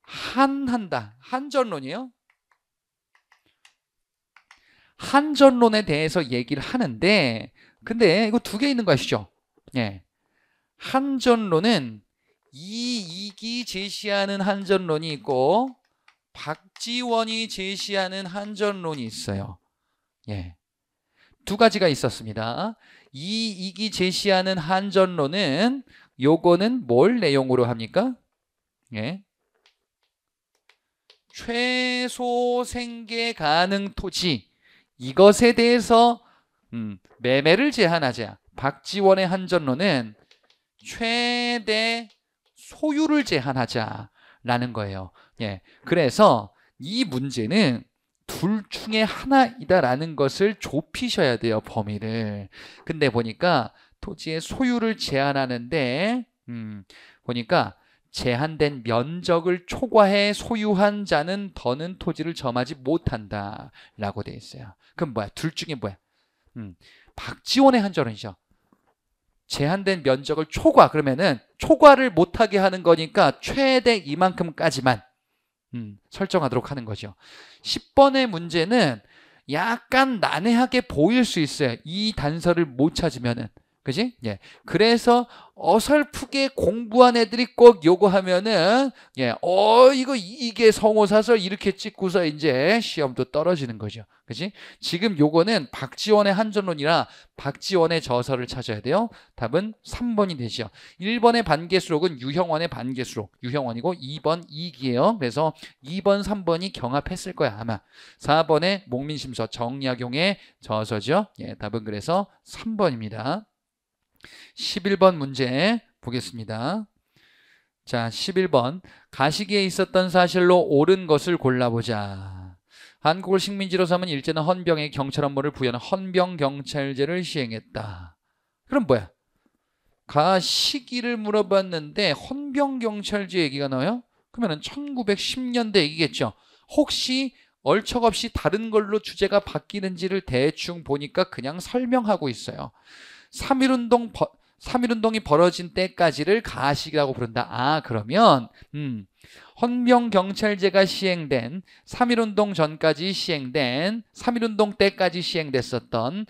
한한다. 한전론이에요. 한전론에 대해서 얘기를 하는데, 근데 이거 두 개 있는 거 아시죠? 한전론은 이익이 제시하는 한전론이 있고 박지원이 제시하는 한전론이 있어요. 두 가지가 있었습니다. 이익이 제시하는 한전론은 요거는 뭘 내용으로 합니까? 최소 생계 가능 토지, 이것에 대해서 매매를 제한하자. 박지원의 한전론은 최대 소유를 제한하자라는 거예요. 그래서 이 문제는 둘 중에 하나이다라는 것을 좁히셔야 돼요, 범위를. 근데 보니까 토지의 소유를 제한하는데 보니까 제한된 면적을 초과해 소유한 자는 더는 토지를 점하지 못한다 라고 돼 있어요. 그럼 뭐야? 둘 중에 뭐야? 박지원의 한전이죠. 제한된 면적을 초과, 그러면은 초과를 못하게 하는 거니까 최대 이만큼까지만 설정하도록 하는 거죠. 10번의 문제는 약간 난해하게 보일 수 있어요. 이 단서를 못 찾으면은. 그지? 예. 그래서 어설프게 공부한 애들이 꼭 요거 하면은 이게 성호사설 이렇게 찍고서 이제 시험도 떨어지는 거죠. 그지? 지금 요거는 박지원의 한전론이라 박지원의 저서를 찾아야 돼요. 답은 3번이 되죠. 1번의 반계수록은 유형원의 반계수록, 유형원이고 2번 이기예요. 그래서 2번, 3번이 경합했을 거야 아마. 4번의 목민심서 정약용의 저서죠. 예, 답은 그래서 3번입니다. 11번 문제 보겠습니다. 자, 11번. 가시기에 있었던 사실로 옳은 것을 골라보자. 한국을 식민지로 삼은 일제는 헌병에 경찰 업무를 부여하는 헌병경찰제를 시행했다. 그럼 뭐야? 가시기를 물어봤는데 헌병경찰제 얘기가 나와요? 그러면 1910년대 얘기겠죠. 혹시 얼척없이 다른 걸로 주제가 바뀌는지를 대충 보니까 그냥 설명하고 있어요. 3.1운동이 벌어진 때까지를 가시기라고 부른다. 아, 그러면 헌병경찰제가 시행된 3.1운동 전까지 시행된 3.1운동 때까지 시행됐었던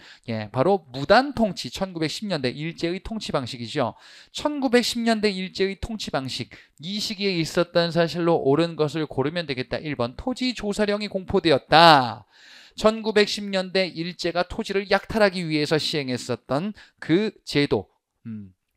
바로 무단통치 1910년대 일제의 통치 방식이죠. 1910년대 일제의 통치 방식 이 시기에 있었던 사실로 옳은 것을 고르면 되겠다. 1번 토지조사령이 공포되었다. 1910년대 일제가 토지를 약탈하기 위해서 시행했었던 그 제도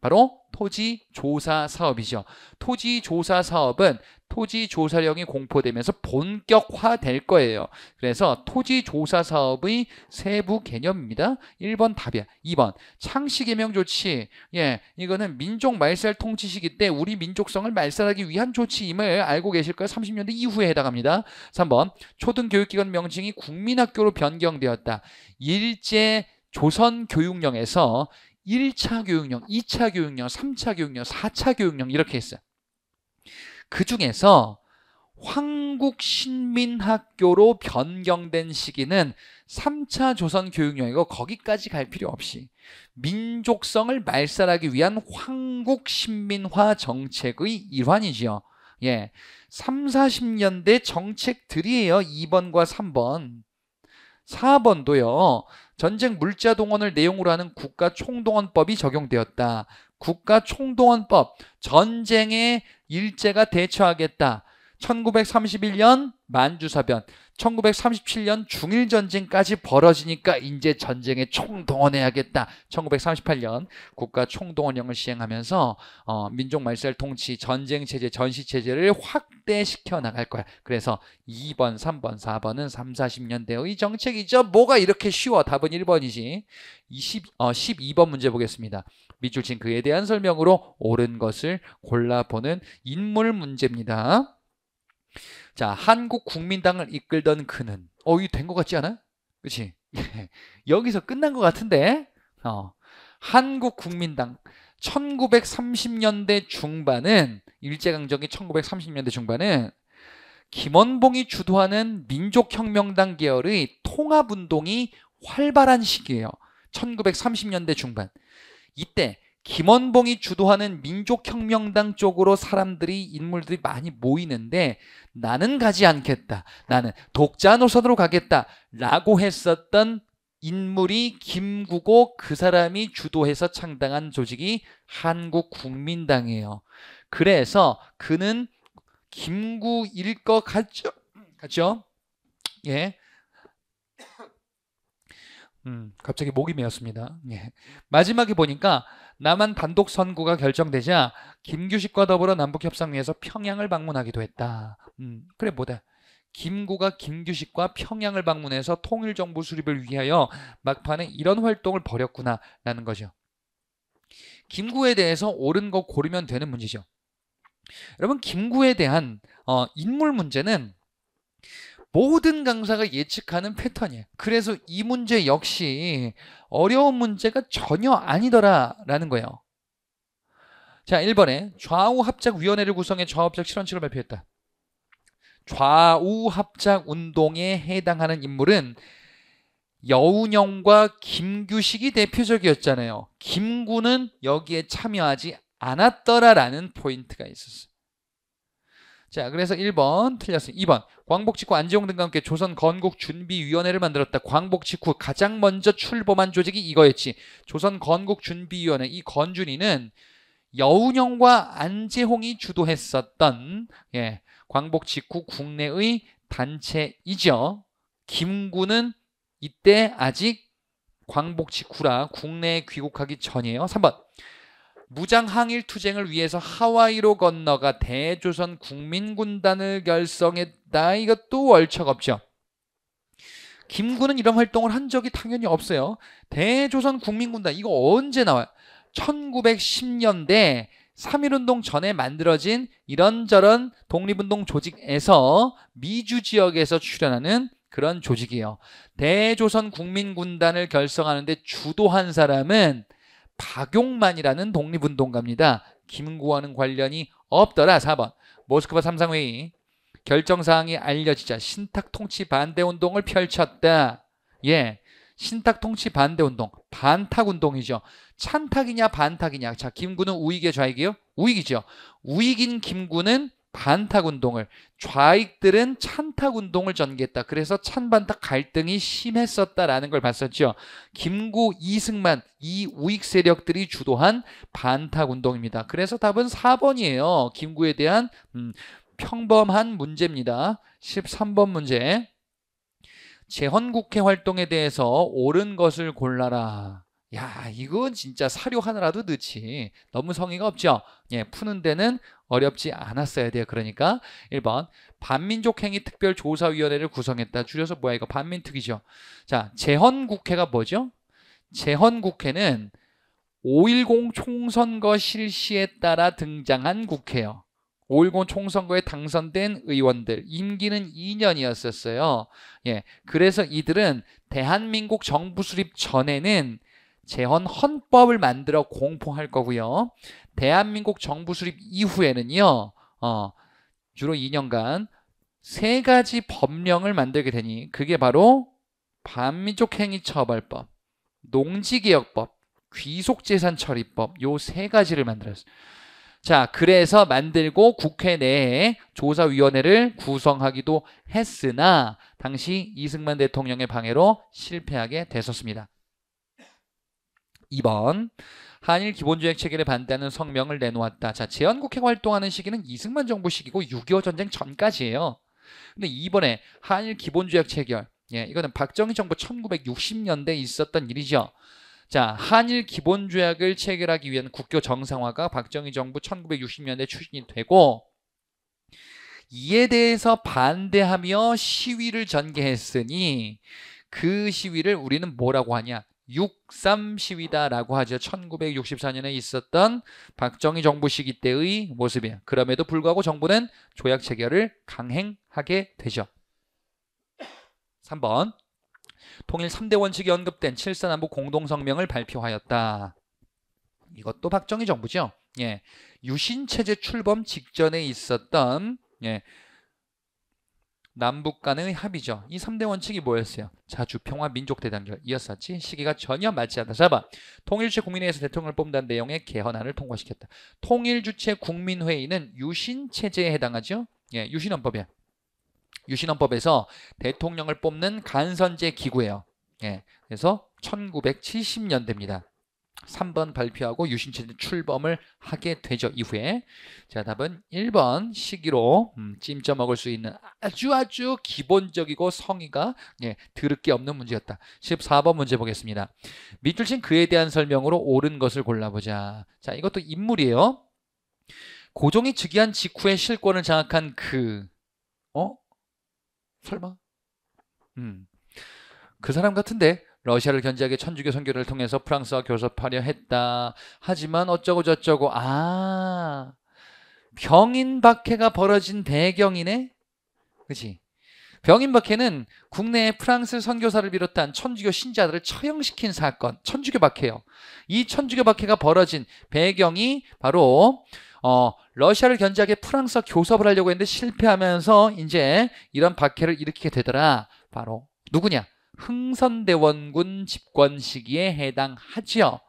바로 토지조사 사업이죠. 토지조사 사업은 토지조사령이 공포되면서 본격화될 거예요. 그래서 토지조사 사업의 세부 개념입니다. 1번 답이야. 2번 창씨개명 조치. 이거는 민족 말살 통치 시기 때 우리 민족성을 말살하기 위한 조치임을 알고 계실 거예요. 30년대 이후에 해당합니다. 3번 초등교육기관 명칭이 국민학교로 변경되었다. 일제 조선교육령에서 1차 교육령, 2차 교육령, 3차 교육령, 4차 교육령 이렇게 했어요. 그 중에서 황국신민학교로 변경된 시기는 3차 조선교육령이고 거기까지 갈 필요 없이 민족성을 말살하기 위한 황국신민화 정책의 일환이지요. 3, 40년대 정책들이에요. 2번과 3번. 4번도요. 전쟁 물자 동원을 내용으로 하는 국가총동원법이 적용되었다. 국가총동원법, 전쟁에 일제가 대처하겠다. 1931년 만주사변, 1937년 중일전쟁까지 벌어지니까 이제 전쟁에 총동원해야겠다. 1938년 국가총동원령을 시행하면서 민족말살 통치, 전쟁체제, 전시체제를 확대시켜 나갈 거야. 그래서 2번, 3번, 4번은 3, 40년대의 정책이죠. 뭐가 이렇게 쉬워? 답은 1번이지. 12번 문제 보겠습니다. 밑줄 친 그에 대한 설명으로 옳은 것을 골라보는 인물 문제입니다. 자, 한국국민당을 이끌던 그는 이거 된 것 같지 않아? 그치? 여기서 끝난 것 같은데 한국국민당 1930년대 중반은 일제강점기 1930년대 중반은 김원봉이 주도하는 민족혁명당 계열의 통합운동이 활발한 시기예요. 1930년대 중반. 이때 김원봉이 주도하는 민족혁명당 쪽으로 인물들이 많이 모이는데 나는 가지 않겠다. 나는 독자 노선으로 가겠다. 라고 했었던 인물이 김구고 그 사람이 주도해서 창당한 조직이 한국국민당이에요. 그래서 그는 김구일 것 같죠? 갑자기 목이 메었습니다. 마지막에 보니까 남한 단독 선구가 결정되자 김규식과 더불어 남북협상위에서 평양을 방문하기도 했다. 그래 뭐다. 김구가 김규식과 평양을 방문해서 통일정부 수립을 위하여 막판에 이런 활동을 벌였구나 라는 거죠. 김구에 대해서 옳은 거 고르면 되는 문제죠. 여러분 김구에 대한 인물 문제는 모든 강사가 예측하는 패턴이에요. 그래서 이 문제 역시 어려운 문제가 전혀 아니더라라는 거예요. 자, 1번에 좌우합작위원회를 구성해 좌우합작 실현칙을 발표했다. 좌우합작 운동에 해당하는 인물은 여운형과 김규식이 대표적이었잖아요. 김구는 여기에 참여하지 않았더라라는 포인트가 있었어요. 자, 그래서 1번 틀렸어요. 2번 광복 직후 안재홍 등과 함께 조선 건국준비위원회를 만들었다. 광복 직후 가장 먼저 출범한 조직이 이거였지. 조선 건국준비위원회. 이 건준이는 여운형과 안재홍이 주도했었던 광복 직후 국내의 단체이죠. 김구는 이때 아직 광복 직후라 국내에 귀국하기 전이에요. 3번 무장 항일 투쟁을 위해서 하와이로 건너가 대조선 국민군단을 결성했다. 이것도 월척 없죠. 김구는 이런 활동을 한 적이 당연히 없어요. 대조선 국민군단 이거 언제 나와요? 1910년대 3.1운동 전에 만들어진 이런저런 독립운동 조직에서 미주 지역에서 출연하는 그런 조직이에요. 대조선 국민군단을 결성하는데 주도한 사람은 박용만이라는 독립운동가입니다. 김구와는 관련이 없더라. 4번 모스크바 3상회의 결정사항이 알려지자 신탁통치 반대운동을 펼쳤다. 신탁통치 반대운동, 반탁운동이죠. 찬탁이냐 반탁이냐. 자, 김구는 우익의 좌익이요? 우익이죠. 우익인 김구는 반탁운동을, 좌익들은 찬탁운동을 전개했다. 그래서 찬반탁 갈등이 심했었다라는 걸 봤었죠. 김구, 이승만, 이 우익 세력들이 주도한 반탁운동입니다. 그래서 답은 4번이에요. 김구에 대한 평범한 문제입니다. 13번 문제. 재헌국회 활동에 대해서 옳은 것을 골라라. 야, 이건 진짜 사료 하나라도 넣지. 너무 성의가 없죠. 푸는 데는 어렵지 않았어야 돼요. 그러니까 1번 반민족행위특별조사위원회를 구성했다. 줄여서 뭐야 이거 반민특위죠. 자, 재헌국회가 뭐죠? 재헌국회는 5.10 총선거 실시에 따라 등장한 국회예요. 5.10 총선거에 당선된 의원들 임기는 2년이었었어요. 그래서 이들은 대한민국 정부 수립 전에는 재헌 헌법을 만들어 공포할 거고요. 대한민국 정부 수립 이후에는요, 주로 2년간 3가지 법령을 만들게 되니 그게 바로 반민족행위처벌법, 농지개혁법, 귀속재산처리법 요 3가지를 만들었어요. 자, 그래서 만들고 국회 내에 조사위원회를 구성하기도 했으나 당시 이승만 대통령의 방해로 실패하게 됐었습니다. 2번 한일 기본조약 체결에 반대하는 성명을 내놓았다. 자, 재헌국회 활동하는 시기는 이승만 정부 시기고 6.25 전쟁 전까지예요. 근데 이번에 한일 기본조약 체결, 이거는 박정희 정부 1960년대에 있었던 일이죠. 자, 한일 기본조약을 체결하기 위한 국교 정상화가 박정희 정부 1960년대 추진이 되고 이에 대해서 반대하며 시위를 전개했으니 그 시위를 우리는 뭐라고 하냐? 6.3 시위다라고 하죠. 1964년에 있었던 박정희 정부 시기 때의 모습이에요. 그럼에도 불구하고 정부는 조약 체결을 강행하게 되죠. 3번 통일 3대 원칙이 언급된 7.4남북 공동성명을 발표하였다. 이것도 박정희 정부죠. 유신체제 출범 직전에 있었던 남북 간의 합의죠. 이 3대 원칙이 뭐였어요? 자주, 평화, 민족 대단결 이었었지. 시기가 전혀 맞지 않다. 4번 통일주체 국민회의에서 대통령을 뽑는다는 내용의 개헌안을 통과시켰다. 통일주체 국민회의는 유신체제에 해당하죠. 유신헌법이야. 유신헌법에서 대통령을 뽑는 간선제 기구예요. 그래서 1970년대입니다. 3번 발표하고 유신체제 출범을 하게 되죠. 이후에. 자, 답은 1번 시기로 찜쪄 먹을 수 있는 아주 기본적이고 성의가 드럽게 없는 문제였다. 14번 문제 보겠습니다. 밑줄 친 그에 대한 설명으로 옳은 것을 골라보자. 자, 이것도 인물이에요. 고종이 즉위한 직후에 실권을 장악한 그 설마? 그 사람 같은데 러시아를 견제하게 천주교 선교를 통해서 프랑스와 교섭하려 했다. 하지만 어쩌고 저쩌고 병인 박해가 벌어진 배경이네. 그치? 병인박해는 국내에 프랑스 선교사를 비롯한 천주교 신자들을 처형시킨 사건, 천주교 박해요. 이 천주교 박해가 벌어진 배경이 바로 러시아를 견제하게 프랑스와 교섭을 하려고 했는데 실패하면서 이제 이런 박해를 일으키게 되더라. 바로 누구냐? 흥선대원군 집권 시기에 해당하지요.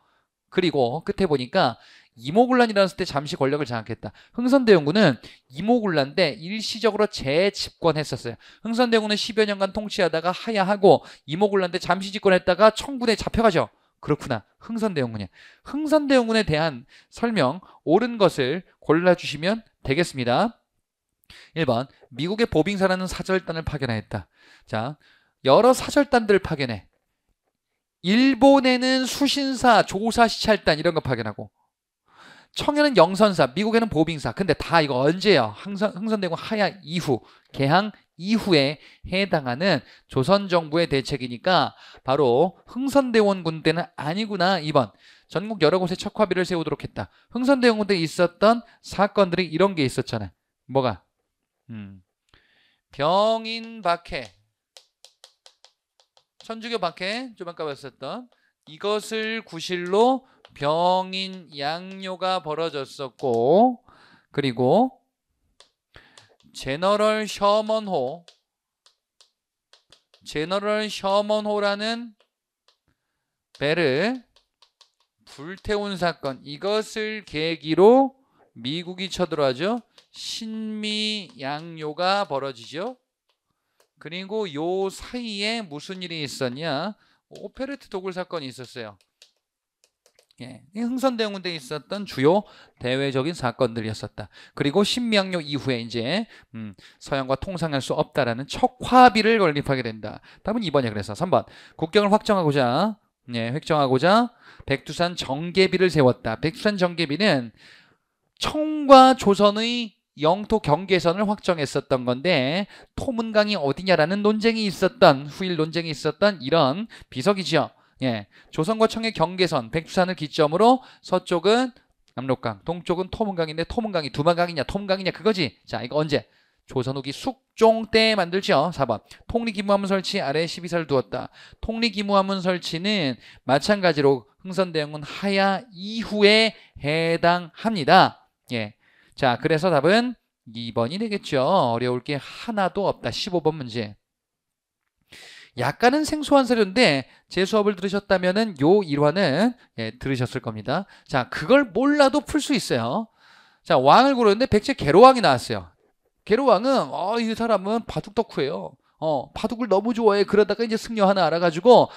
그리고 끝에 보니까 이모군란이 일어났을 때 잠시 권력을 장악했다. 흥선대원군은 이모군란 때 일시적으로 재집권했었어요. 흥선대원군은 10여 년간 통치하다가 하야하고 이모군란 때 잠시 집권했다가 청군에 잡혀가죠. 그렇구나. 흥선대원군이야. 흥선대원군에 대한 설명 옳은 것을 골라주시면 되겠습니다. 1번 미국의 보빙사라는 사절단을 파견하였다. 자, 여러 사절단들을 파견해. 일본에는 수신사, 조사, 시찰단 이런 거 파견하고, 청해는 영선사, 미국에는 보빙사. 근데 다 이거 언제예요? 흥선대원 하야 이후, 개항 이후에 해당하는 조선정부의 대책이니까 바로 흥선대원군 때는 아니구나. 2번 전국 여러 곳에 척화비를 세우도록 했다. 흥선대원군 때 있었던 사건들이 이런 게 있었잖아요. 뭐가? 병인박해, 천주교 박해, 좀 아까 봤었던 이것을 구실로 병인 양요가 벌어졌었고, 그리고 제너럴 셔먼호라는 배를 불태운 사건, 이것을 계기로 미국이 쳐들어가죠. 신미 양요가 벌어지죠. 그리고 요 사이에 무슨 일이 있었냐? 오페레트 도굴 사건이 있었어요. 예, 흥선대원군 때 있었던 주요 대외적인 사건들이었었다. 그리고 신미양요 이후에 이제 서양과 통상할 수 없다라는 척화비를 건립하게 된다. 답은 2번이야. 그래서 3번 국경을 획정하고자 백두산 정계비를 세웠다. 백두산 정계비는 청과 조선의 영토 경계선을 확정했었던 건데, 토문강이 어디냐라는 논쟁이 있었던, 후일 논쟁이 있었던 이런 비석이죠. 예, 조선과 청의 경계선, 백두산을 기점으로 서쪽은 압록강, 동쪽은 토문강인데 토문강이 두만강이냐 토문강이냐 그거지. 자, 이거 언제? 조선 후기 숙종 때 만들죠. 4번 통리기무함문 설치 아래에 12사를 두었다. 통리기무함문 설치는 마찬가지로 흥선대원군 하야 이후에 해당합니다. 예, 자, 그래서 답은 2번이 되겠죠. 어려울 게 하나도 없다. 15번 문제. 약간은 생소한 사료인데 제 수업을 들으셨다면은 요 일화는 들으셨을 겁니다. 자, 그걸 몰라도 풀 수 있어요. 자, 왕을 고르는데 백제 계로왕이 나왔어요. 계로왕은 이 사람은 바둑 덕후예요. 바둑을 너무 좋아해. 그러다가 이제 승려 하나 알아가지고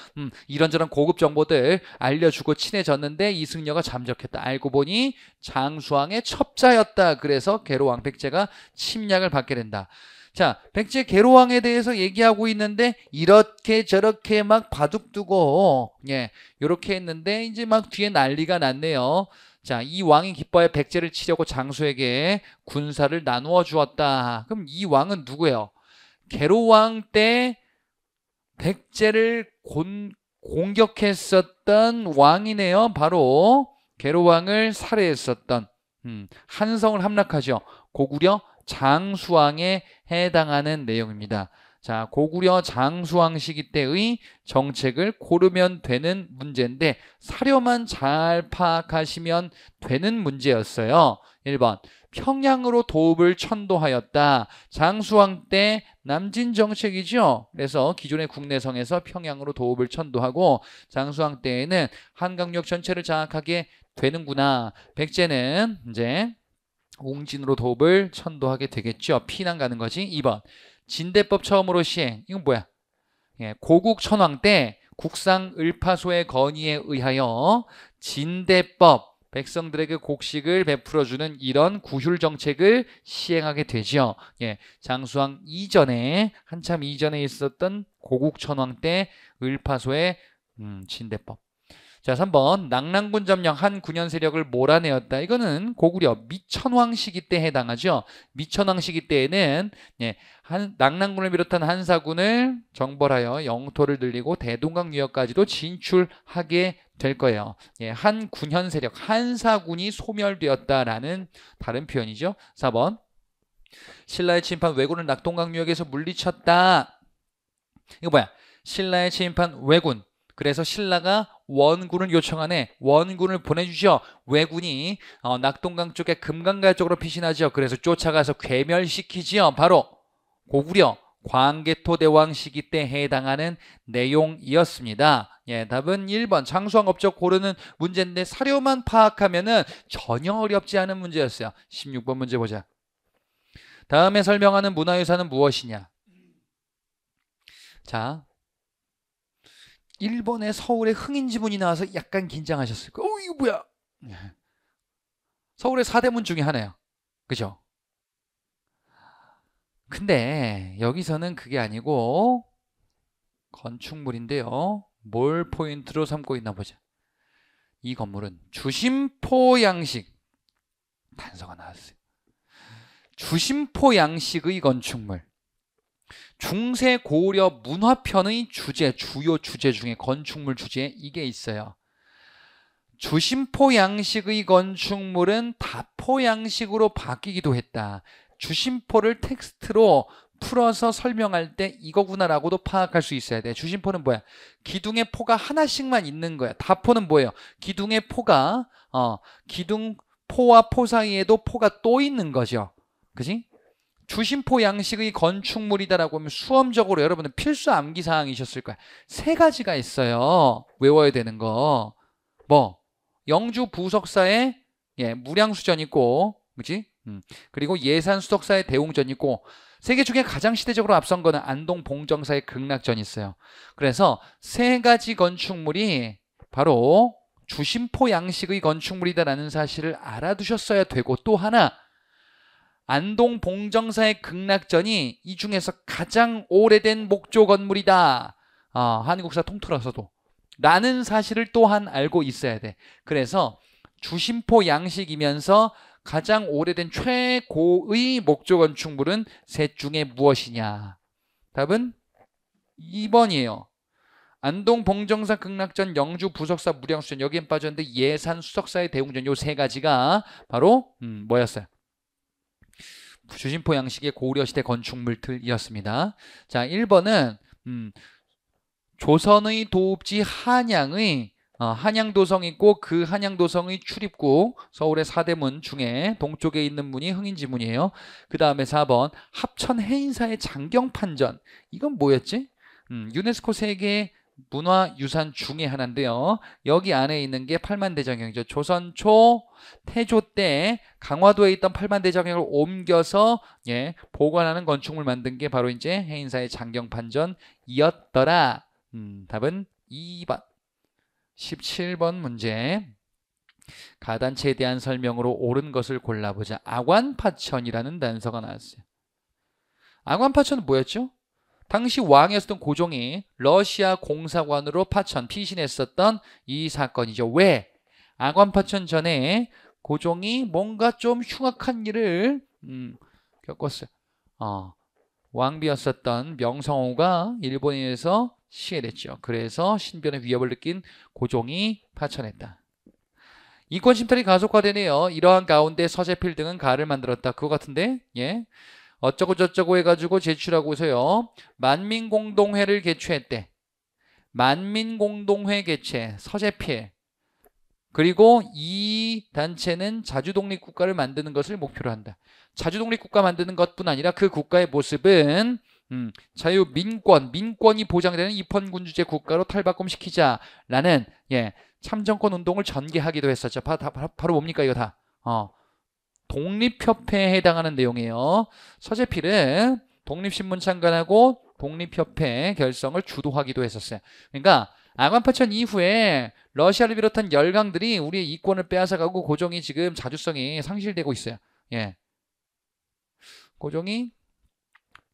이런저런 고급 정보들 알려주고 친해졌는데 이 승려가 잠적했다. 알고 보니 장수왕의 첩자였다. 그래서 계로왕 백제가 침략을 받게 된다. 자, 백제 계로왕에 대해서 얘기하고 있는데 이렇게 저렇게 막 바둑 두고 요렇게 했는데 이제 막 뒤에 난리가 났네요. 자, 이 왕이 기뻐해 백제를 치려고 장수에게 군사를 나누어 주었다. 그럼 이 왕은 누구예요? 계로왕 때 백제를 공격했었던 왕이네요. 바로 계로왕을 살해했었던 한성을 함락하죠. 고구려 장수왕에 해당하는 내용입니다. 자, 고구려 장수왕 시기 때의 정책을 고르면 되는 문제인데 사료만 잘 파악하시면 되는 문제였어요. 1번 평양으로 도읍을 천도하였다. 장수왕 때 남진 정책이죠. 그래서 기존의 국내성에서 평양으로 도읍을 천도하고 장수왕 때에는 한강역 전체를 장악하게 되는구나. 백제는 이제 웅진으로 도읍을 천도하게 되겠죠. 피난 가는 거지. 2번 진대법 처음으로 시행. 이건 뭐야? 고국 천왕 때 국상 을파소의 건의에 의하여 진대법, 백성들에게 곡식을 베풀어주는 이런 구휼 정책을 시행하게 되죠. 장수왕 이전에, 한참 이전에 있었던 고국 천왕 때 을파소의 진대법. 자, 3번 낙랑군 점령 한 9년 세력을 몰아내었다. 이거는 고구려 미천왕 시기 때 해당하죠. 미천왕 시기 때에는 낙랑군을 비롯한 한사군을 정벌하여 영토를 늘리고 대동강 유역까지도 진출하게 될 거예요. 한 9년 세력, 한사군이 소멸되었다라는 다른 표현이죠. 4번 신라의 침입한 왜군을 낙동강유역에서 물리쳤다. 이거 뭐야? 신라의 침입한 왜군. 그래서 신라가 원군을 요청하네. 원군을 보내주죠. 왜군이 낙동강 쪽에 금강가 쪽으로 피신하죠. 그래서 쫓아가서 괴멸시키지요. 바로 고구려 광개토대왕 시기 때 해당하는 내용이었습니다. 예, 답은 1번 장수왕 업적 고르는 문제인데 사료만 파악하면은 전혀 어렵지 않은 문제였어요. 16번 문제 보자. 다음에 설명하는 문화유산은 무엇이냐? 자, 1번에 서울의 흥인 지문이 나와서 약간 긴장하셨을 거예요. 이거 뭐야? 서울의 4대문 중에 하나예요. 그죠? 근데 여기서는 그게 아니고 건축물인데요. 뭘 포인트로 삼고 있나 보자. 이 건물은 주심포 양식. 단서가 나왔어요. 주심포 양식의 건축물. 중세 고려 문화편의 주제, 주요 주제 중에 건축물 주제에 이게 있어요. 주심포 양식의 건축물은 다포 양식으로 바뀌기도 했다. 주심포를 텍스트로 풀어서 설명할 때 이거구나라고도 파악할 수 있어야 돼. 주심포는 뭐야? 기둥에 포가 하나씩만 있는 거야. 다포는 뭐예요? 기둥에 포가 기둥 포와 포 사이에도 포가 또 있는 거죠. 그지? 주심포 양식의 건축물이다라고 하면 수험적으로 여러분은 필수 암기사항이셨을 거야. 3가지가 있어요. 외워야 되는 거. 뭐 영주 부석사에 무량수전 있고, 그치? 그리고 예산수덕사의 대웅전 있고, 3개 중에 가장 시대적으로 앞선 거는 안동 봉정사의 극락전 있어요. 그래서 3가지 건축물이 바로 주심포 양식의 건축물이다라는 사실을 알아두셨어야 되고, 또 하나 안동 봉정사의 극락전이 이 중에서 가장 오래된 목조 건물이다. 한국사 통틀어서도 라는 사실을 또한 알고 있어야 돼. 그래서 주심포 양식이면서 가장 오래된 최고의 목조 건축물은 셋 중에 무엇이냐? 답은 2번이에요. 안동 봉정사 극락전, 영주 부석사 무량수전, 여기엔 빠졌는데 예산 수석사의 대웅전, 요 3가지가 바로 뭐였어요? 주심포 양식의 고려시대 건축물들이었습니다. 자, 1번은 조선의 도읍지 한양의 한양도성이 있고, 그 한양도성의 출입구 서울의 4대문 중에 동쪽에 있는 문이 흥인지문이에요. 그 다음에 4번 합천 해인사의 장경판전. 이건 뭐였지? 유네스코 세계 문화유산 중에 하나인데요. 여기 안에 있는 게 팔만대장경이죠. 조선 초 태조 때 강화도에 있던 팔만대장경을 옮겨서 보관하는 건축물 만든 게 바로 이제 해인사의 장경판전이었더라. 답은 2번. 17번 문제. 가단체에 대한 설명으로 옳은 것을 골라보자. 아관파천이라는 단서가 나왔어요. 아관파천은 뭐였죠? 당시 왕이었던 고종이 러시아 공사관으로 파천, 피신했었던 이 사건이죠. 왜? 아관파천 전에 고종이 뭔가 좀 흉악한 일을 겪었어요. 왕비였었던 명성호가 일본에서 시해됐죠. 그래서 신변의 위협을 느낀 고종이 파천했다. 이권 침탈이 가속화되네요. 이러한 가운데 서재필 등은 가를 만들었다. 그거 같은데? 어쩌고 저쩌고 해가지고 제출하고서요. 만민공동회를 개최했대. 만민공동회 개최, 서재필. 그리고 이 단체는 자주독립국가를 만드는 것을 목표로 한다. 자주독립국가 만드는 것뿐 아니라 그 국가의 모습은 민권이 보장되는 입헌군주제 국가로 탈바꿈시키자라는 참정권 운동을 전개하기도 했었죠. 바로 뭡니까 이거 다? 독립협회에 해당하는 내용이에요. 서재필은 독립신문 창간하고 독립협회 결성을 주도하기도 했었어요. 그러니까 아관파천 이후에 러시아를 비롯한 열강들이 우리의 이권을 빼앗아가고 고종이 지금 자주성이 상실되고 있어요. 고종이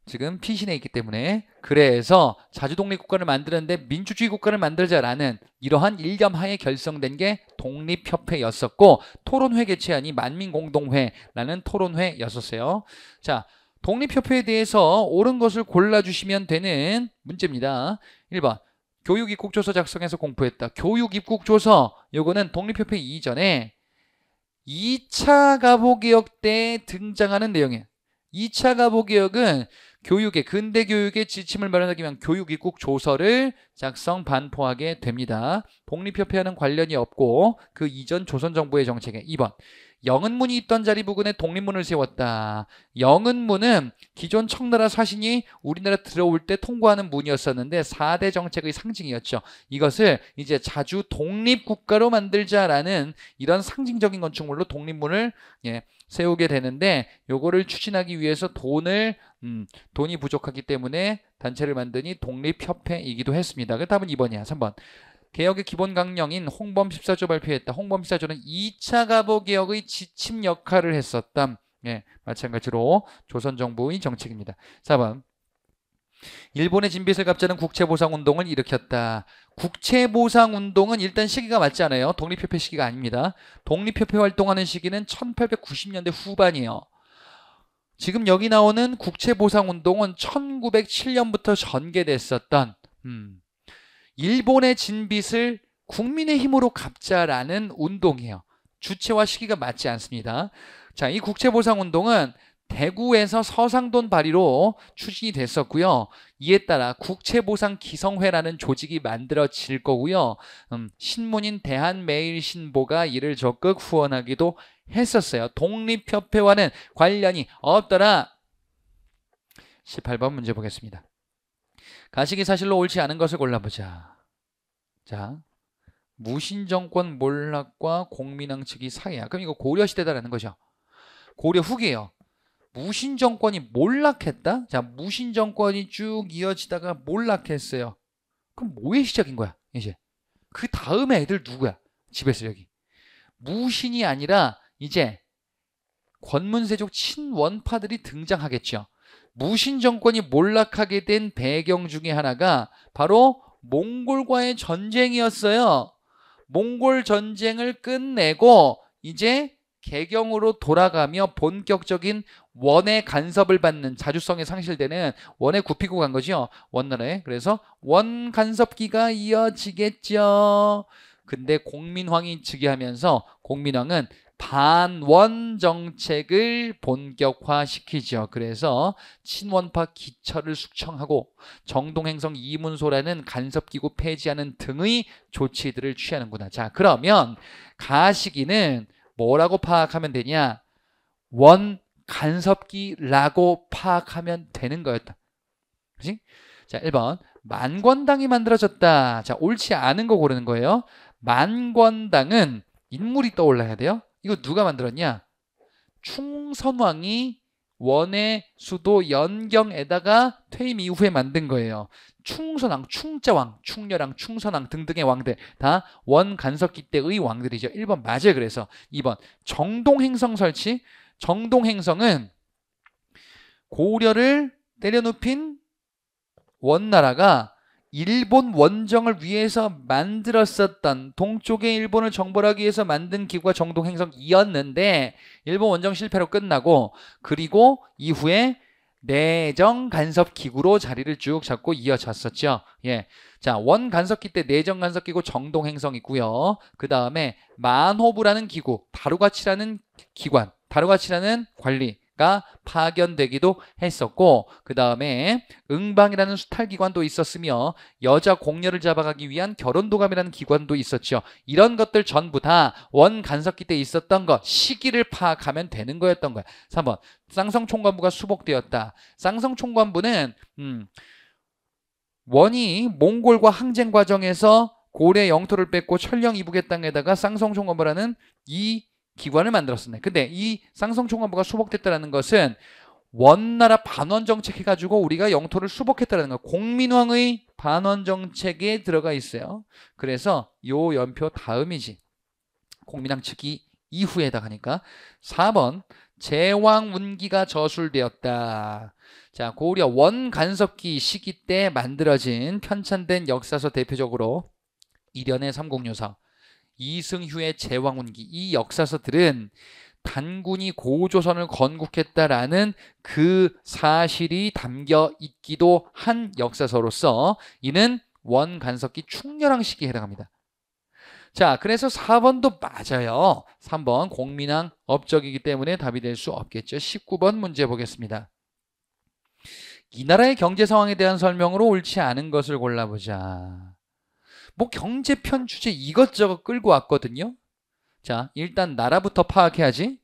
지금 피신해 있기 때문에, 그래서 자주독립국가를 만드는데 민주주의 국가를 만들자라는 이러한 일념하에 결성된 게 독립협회였었고, 토론회 개최안이 만민공동회라는 토론회였었어요. 자, 독립협회에 대해서 옳은 것을 골라주시면 되는 문제입니다. 1번 교육입국조서 작성해서 공부했다. 교육입국조서, 요거는 독립협회 이전에 2차 가보개혁 때 등장하는 내용이에요. 2차 가보개혁은 교육의 근대 교육의 지침을 마련하기 위한 교육입국 조서를 작성 반포하게 됩니다. 독립협회와는 관련이 없고 그 이전 조선정부의 정책에 2번 영은문이 있던 자리 부근에 독립문을 세웠다. 영은문은 기존 청나라 사신이 우리나라 들어올 때 통과하는 문이었었는데 4대 정책의 상징이었죠. 이것을 이제 자주 독립국가로 만들자라는 이런 상징적인 건축물로 독립문을 세우게 되는데 요거를 추진하기 위해서 돈이 부족하기 때문에 단체를 만드니 독립협회이기도 했습니다. 그 답은 2번이야. 3번. 개혁의 기본 강령인 홍범 14조 발표했다. 홍범 14조는 2차 가보개혁의 지침 역할을 했었다. 마찬가지로 조선정부의 정책입니다. 4번. 일본의 진빚을 갚자는 국채보상운동을 일으켰다. 국채보상운동은 일단 시기가 맞지 않아요. 독립협회 시기가 아닙니다. 독립협회 활동하는 시기는 1890년대 후반이에요. 지금 여기 나오는 국채보상운동은 1907년부터 전개됐었던 일본의 진빚을 국민의 힘으로 갚자라는 운동이에요. 주체와 시기가 맞지 않습니다. 자, 이 국채보상운동은 대구에서 서상돈 발의로 추진이 됐었고요. 이에 따라 국채보상기성회라는 조직이 만들어질 거고요. 신문인 대한매일신보가 이를 적극 후원하기도 했었어요. 독립협회와는 관련이 없더라. 18번 문제 보겠습니다. 가식이 사실로 옳지 않은 것을 골라보자. 자, 무신정권 몰락과 공민왕 측이 사이야. 그럼 이거 고려시대다라는 거죠. 고려 후기예요. 무신정권이 몰락했다? 자, 무신정권이 쭉 이어지다가 몰락했어요. 그럼 뭐의 시작인 거야, 이제? 그 다음에 애들 누구야? 집에서 여기. 무신이 아니라 이제 권문세족 친원파들이 등장하겠죠. 무신 정권이 몰락하게 된 배경 중에 하나가 바로 몽골과의 전쟁이었어요. 몽골 전쟁을 끝내고 이제 개경으로 돌아가며 본격적인 원의 간섭을 받는, 자주성이 상실되는 원에 굽히고 간 거죠. 원나라에. 그래서 원 간섭기가 이어지겠죠. 근데 공민왕이 즉위하면서 공민왕은 반원 정책을 본격화시키죠. 그래서 친원파 기처를 숙청하고 정동행성 이문소라는 간섭기구 폐지하는 등의 조치들을 취하는구나. 자, 그러면 가시기는 뭐라고 파악하면 되냐? 원 간섭기라고 파악하면 되는 거였다. 그치? 자, 1번. 만권당이 만들어졌다. 자, 옳지 않은 거 고르는 거예요. 만권당은 인물이 떠올라야 돼요. 이거 누가 만들었냐? 충선왕이 원의 수도 연경에다가 퇴임 이후에 만든 거예요. 충선왕, 충자왕, 충렬왕, 충선왕 등등의 왕들 다 원간섭기 때의 왕들이죠. 1번 맞아요. 그래서 2번 정동행성 설치. 정동행성은 고려를 때려눕힌 원나라가 일본 원정을 위해서 만들었었던, 동쪽의 일본을 정벌하기 위해서 만든 기구가 정동행성이었는데 일본 원정 실패로 끝나고, 그리고 이후에 내정 간섭 기구로 자리를 쭉 잡고 이어졌었죠. 예. 자, 원 간섭기 때 내정 간섭 기구 정동행성 있고요. 그 다음에 만호부라는 기구, 다루가치라는 기관, 다루가치라는 관리가 파견되기도 했었고, 그 다음에 응방이라는 수탈기관도 있었으며 여자 공녀를 잡아가기 위한 결혼도감이라는 기관도 있었죠. 이런 것들 전부 다 원간섭기 때 있었던 것, 시기를 파악하면 되는 거였던 거야. 3번 쌍성총관부가 수복되었다. 쌍성총관부는 원이 몽골과 항쟁 과정에서 고려 영토를 뺏고 천령 이북의 땅에다가 쌍성총관부라는 이 기관을 만들었습니다. 근데 이 쌍성총관부가 수복됐다는 것은 원나라 반원 정책 해가지고 우리가 영토를 수복했다는 거, 공민왕의 반원 정책에 들어가 있어요. 그래서 요 연표 다음이지. 공민왕 측이 이후에 해당하니까. 4번 제왕운기가 저술되었다. 자, 고려 원간섭기 시기 때 만들어진 편찬된 역사서, 대표적으로 일연의 삼국유사, 이승휴의 제왕운기, 이 역사서들은 단군이 고조선을 건국했다라는 그 사실이 담겨 있기도 한 역사서로서 이는 원간섭기 충렬왕 시기에 해당합니다. 자, 그래서 4번도 맞아요. 3번 공민왕 업적이기 때문에 답이 될 수 없겠죠. 19번 문제 보겠습니다. 이 나라의 경제 상황에 대한 설명으로 옳지 않은 것을 골라보자. 뭐 경제편 주제 이것저것 끌고 왔거든요. 자, 일단 나라부터 파악해야지.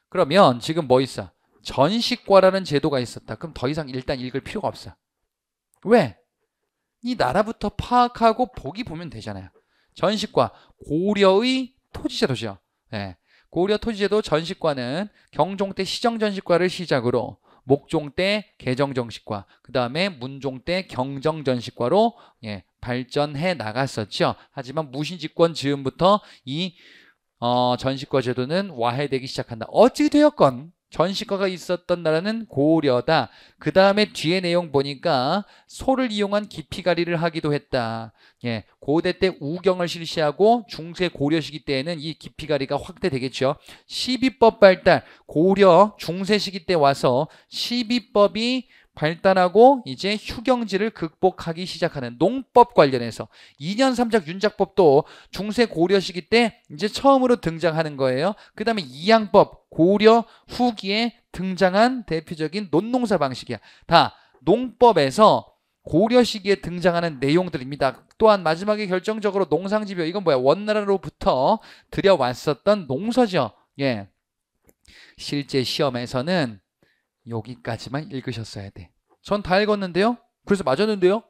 그러면 지금 뭐 있어? 전식과라는 제도가 있었다. 그럼 더 이상 일단 읽을 필요가 없어. 왜? 이 나라부터 파악하고 보기 보면 되잖아요. 전식과 고려의 토지제도죠. 네. 고려 토지제도 전식과는 경종 때 시정전식과를 시작으로 목종 때 개정정식과, 그 다음에 문종 때 경정전식과로 발전해 나갔었죠. 하지만 무신집권 즈음부터 이 전식과 제도는 와해되기 시작한다. 어찌 되었건 전식과가 있었던 나라는 고려다. 그 다음에 뒤에 내용 보니까 소를 이용한 기피가리를 하기도 했다. 고대 때 우경을 실시하고 중세 고려 시기 때에는 이 기피가리가 확대되겠죠. 시비법 발달, 고려 중세 시기 때 와서 시비법이 발달하고 이제 휴경지를 극복하기 시작하는 농법 관련해서 2년 3작 윤작법도 중세 고려 시기 때 이제 처음으로 등장하는 거예요. 그 다음에 이양법 고려 후기에 등장한 대표적인 논농사 방식이야. 다 농법에서 고려 시기에 등장하는 내용들입니다. 또한 마지막에 결정적으로 농상집요. 이건 뭐야? 원나라로부터 들여왔었던 농서죠. 실제 시험에서는 여기까지만 읽으셨어야 돼. 전 다 읽었는데요. 그래서 맞았는데요.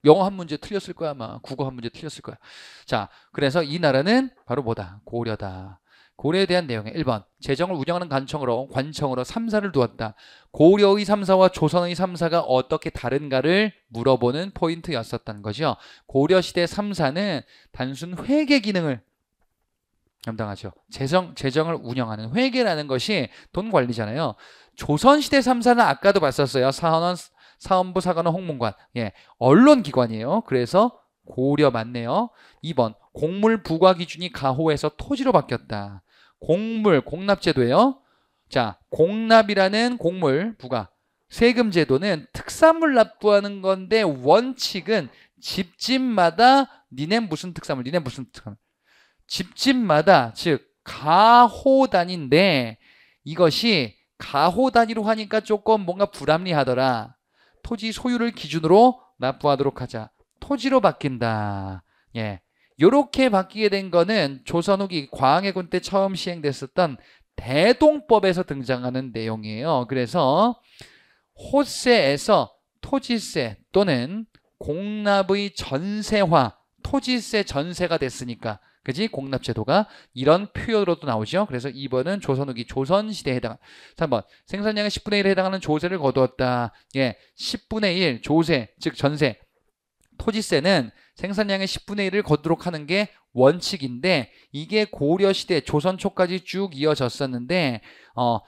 영어 한 문제 틀렸을 거야 아마. 국어 한 문제 틀렸을 거야. 자, 그래서 이 나라는 바로 뭐다? 고려다. 고려에 대한 내용에 1번 재정을 운영하는 관청으로 3사를 두었다. 고려의 3사와 조선의 3사가 어떻게 다른가를 물어보는 포인트였었던 거죠. 고려시대 3사는 단순 회계 기능을 담당하죠. 재정을 운영하는 회계라는 것이 돈 관리잖아요. 조선시대 3사는 아까도 봤었어요. 사헌부, 사관원, 홍문관. 언론기관이에요. 그래서 고려 맞네요. 2번 공물 부과 기준이 가호에서 토지로 바뀌었다. 공납제도예요. 자, 공납이라는 공물 부과 세금 제도는 특산물 납부하는 건데 원칙은 집집마다 니네 무슨 특산물 집집마다 즉 가호 단위인데 이것이 가호 단위로 하니까 조금 뭔가 불합리하더라. 토지 소유를 기준으로 납부하도록 하자. 토지로 바뀐다. 요렇게 바뀌게 된 거는 조선 후기 광해군 때 처음 시행됐었던 대동법에서 등장하는 내용이에요. 그래서 호세에서 토지세 또는 공납의 전세화, 토지세 전세가 됐으니까 그지? 공납제도가 이런 표현으로도 나오죠. 그래서 2번은 조선 후기 조선시대에 해당한 3번 생산량의 10분의 1에 해당하는 조세를 거두었다. 10분의 1 조세 즉 전세 토지세는 생산량의 10분의 1을 거두도록 하는 게 원칙인데 이게 고려시대 조선 초까지 쭉 이어졌었는데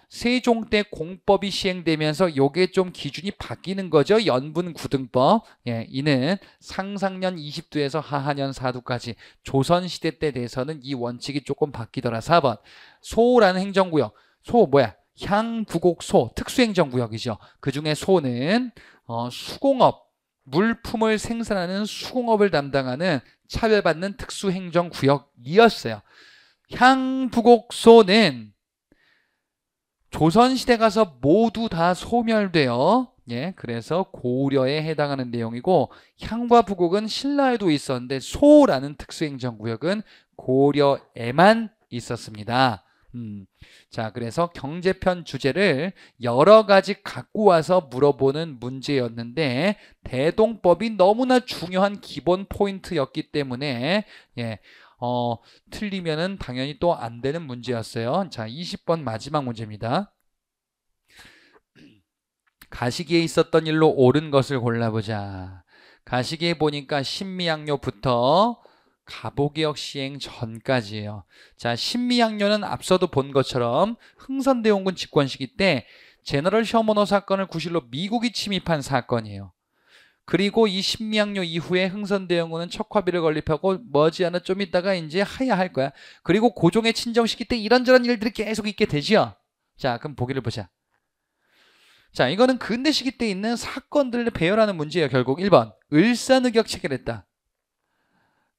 세종 때 공법이 시행되면서 요게 좀 기준이 바뀌는 거죠. 연분구등법. 이는 상상년 20두에서 하하년 4두까지 조선시대 때 돼서는 이 원칙이 조금 바뀌더라. 4번 소라는 행정구역. 소 뭐야? 향부곡소 특수행정구역이죠. 그중에 소는 수공업 물품을 생산하는 수공업을 담당하는 차별받는 특수행정구역이었어요. 향부곡소는 조선시대 가서 모두 다 소멸돼요. 그래서 고려에 해당하는 내용이고 향과 부곡은 신라에도 있었는데 소라는 특수행정구역은 고려에만 있었습니다. 자, 그래서 경제편 주제를 여러 가지 갖고 와서 물어보는 문제였는데 대동법이 너무나 중요한 기본 포인트였기 때문에 틀리면은 당연히 또 안 되는 문제였어요. 자, 20번 마지막 문제입니다. 가시기에 있었던 일로 옳은 것을 골라보자. 가시기에 보니까 신미양요부터 가보개혁 시행 전까지예요. 자, 신미양요는 앞서도 본 것처럼 흥선대원군 집권 시기 때 제너럴 셔머너 사건을 구실로 미국이 침입한 사건이에요. 그리고 이 신미양요 이후에 흥선대원군은 척화비를 건립하고 머지않아 좀 있다가 이제 하야할 거야. 그리고 고종의 친정 시기 때 이런저런 일들이 계속 있게 되죠. 자, 그럼 보기를 보자. 자, 이거는 근대 시기 때 있는 사건들을 배열하는 문제예요. 결국 1번 을사늑약 체결했다.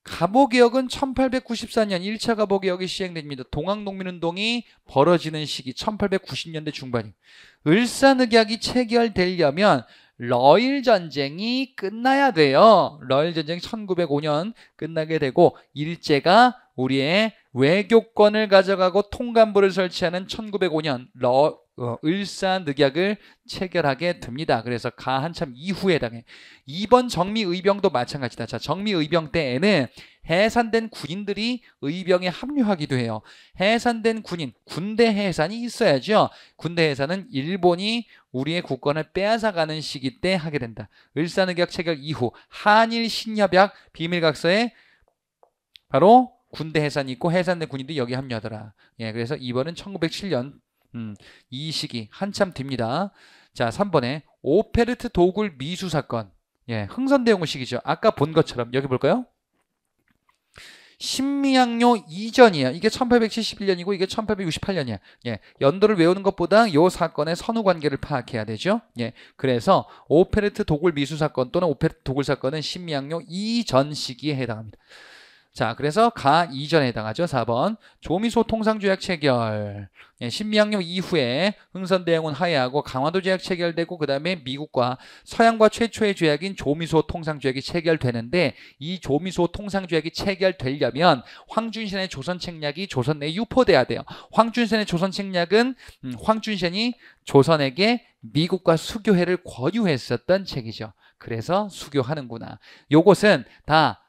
갑오개혁은 1894년 1차 갑오개혁이 시행됩니다. 동학농민운동이 벌어지는 시기 1890년대 중반이에요. 을사늑약이 체결되려면 러일전쟁이 끝나야 돼요. 러일전쟁이 1905년 끝나게 되고 일제가 우리의 외교권을 가져가고 통감부를 설치하는 1905년 을사늑약을 체결하게 됩니다. 그래서 가 한참 이후에 해당해. 이번 정미의병도 마찬가지다. 자, 정미의병 때에는 해산된 군인들이 의병에 합류하기도 해요. 해산된 군인, 군대 해산이 있어야죠. 군대 해산은 일본이 우리의 국권을 빼앗아가는 시기 때 하게 된다. 을사늑약 체결 이후 한일 신협약 비밀각서에 바로 군대 해산이 있고 해산된 군인들이 여기 합류하더라. 예, 그래서 이번은 1907년 이 시기 한참 뒤입니다. 자, 3번에 오페르트 도굴 미수 사건. 예, 흥선대원군 시기죠. 아까 본 것처럼 여기 볼까요? 신미양요 이전이에요. 이게 1871년이고 이게 1868년이야. 예, 연도를 외우는 것보다 이 사건의 선후 관계를 파악해야 되죠. 예, 그래서 오페르트 도굴 미수 사건 또는 오페르트 도굴 사건은 신미양요 이전 시기에 해당합니다. 자, 그래서 가 이전에 해당하죠. 4번 조미소 통상조약 체결. 예, 신미양요 이후에 흥선대원군 하야하고 강화도 조약 체결되고 그 다음에 미국과 서양과 최초의 조약인 조미소 통상조약이 체결되는데 이 조미소 통상조약이 체결되려면 황준센의 조선책략이 조선 내에 유포돼야 돼요. 황준센의 조선책략은 황준센이 조선에게 미국과 수교회를 권유했었던 책이죠. 그래서 수교하는구나. 요것은 다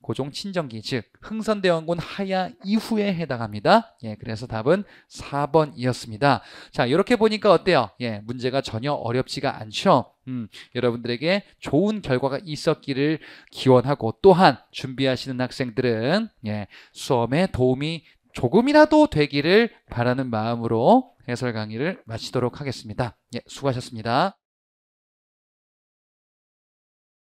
고종 친정기, 즉 흥선대원군 하야 이후에 해당합니다. 예, 그래서 답은 4번이었습니다. 자, 이렇게 보니까 어때요? 예, 문제가 전혀 어렵지가 않죠. 여러분들에게 좋은 결과가 있었기를 기원하고 또한 준비하시는 학생들은 예, 수험에 도움이 조금이라도 되기를 바라는 마음으로 해설 강의를 마치도록 하겠습니다. 예, 수고하셨습니다.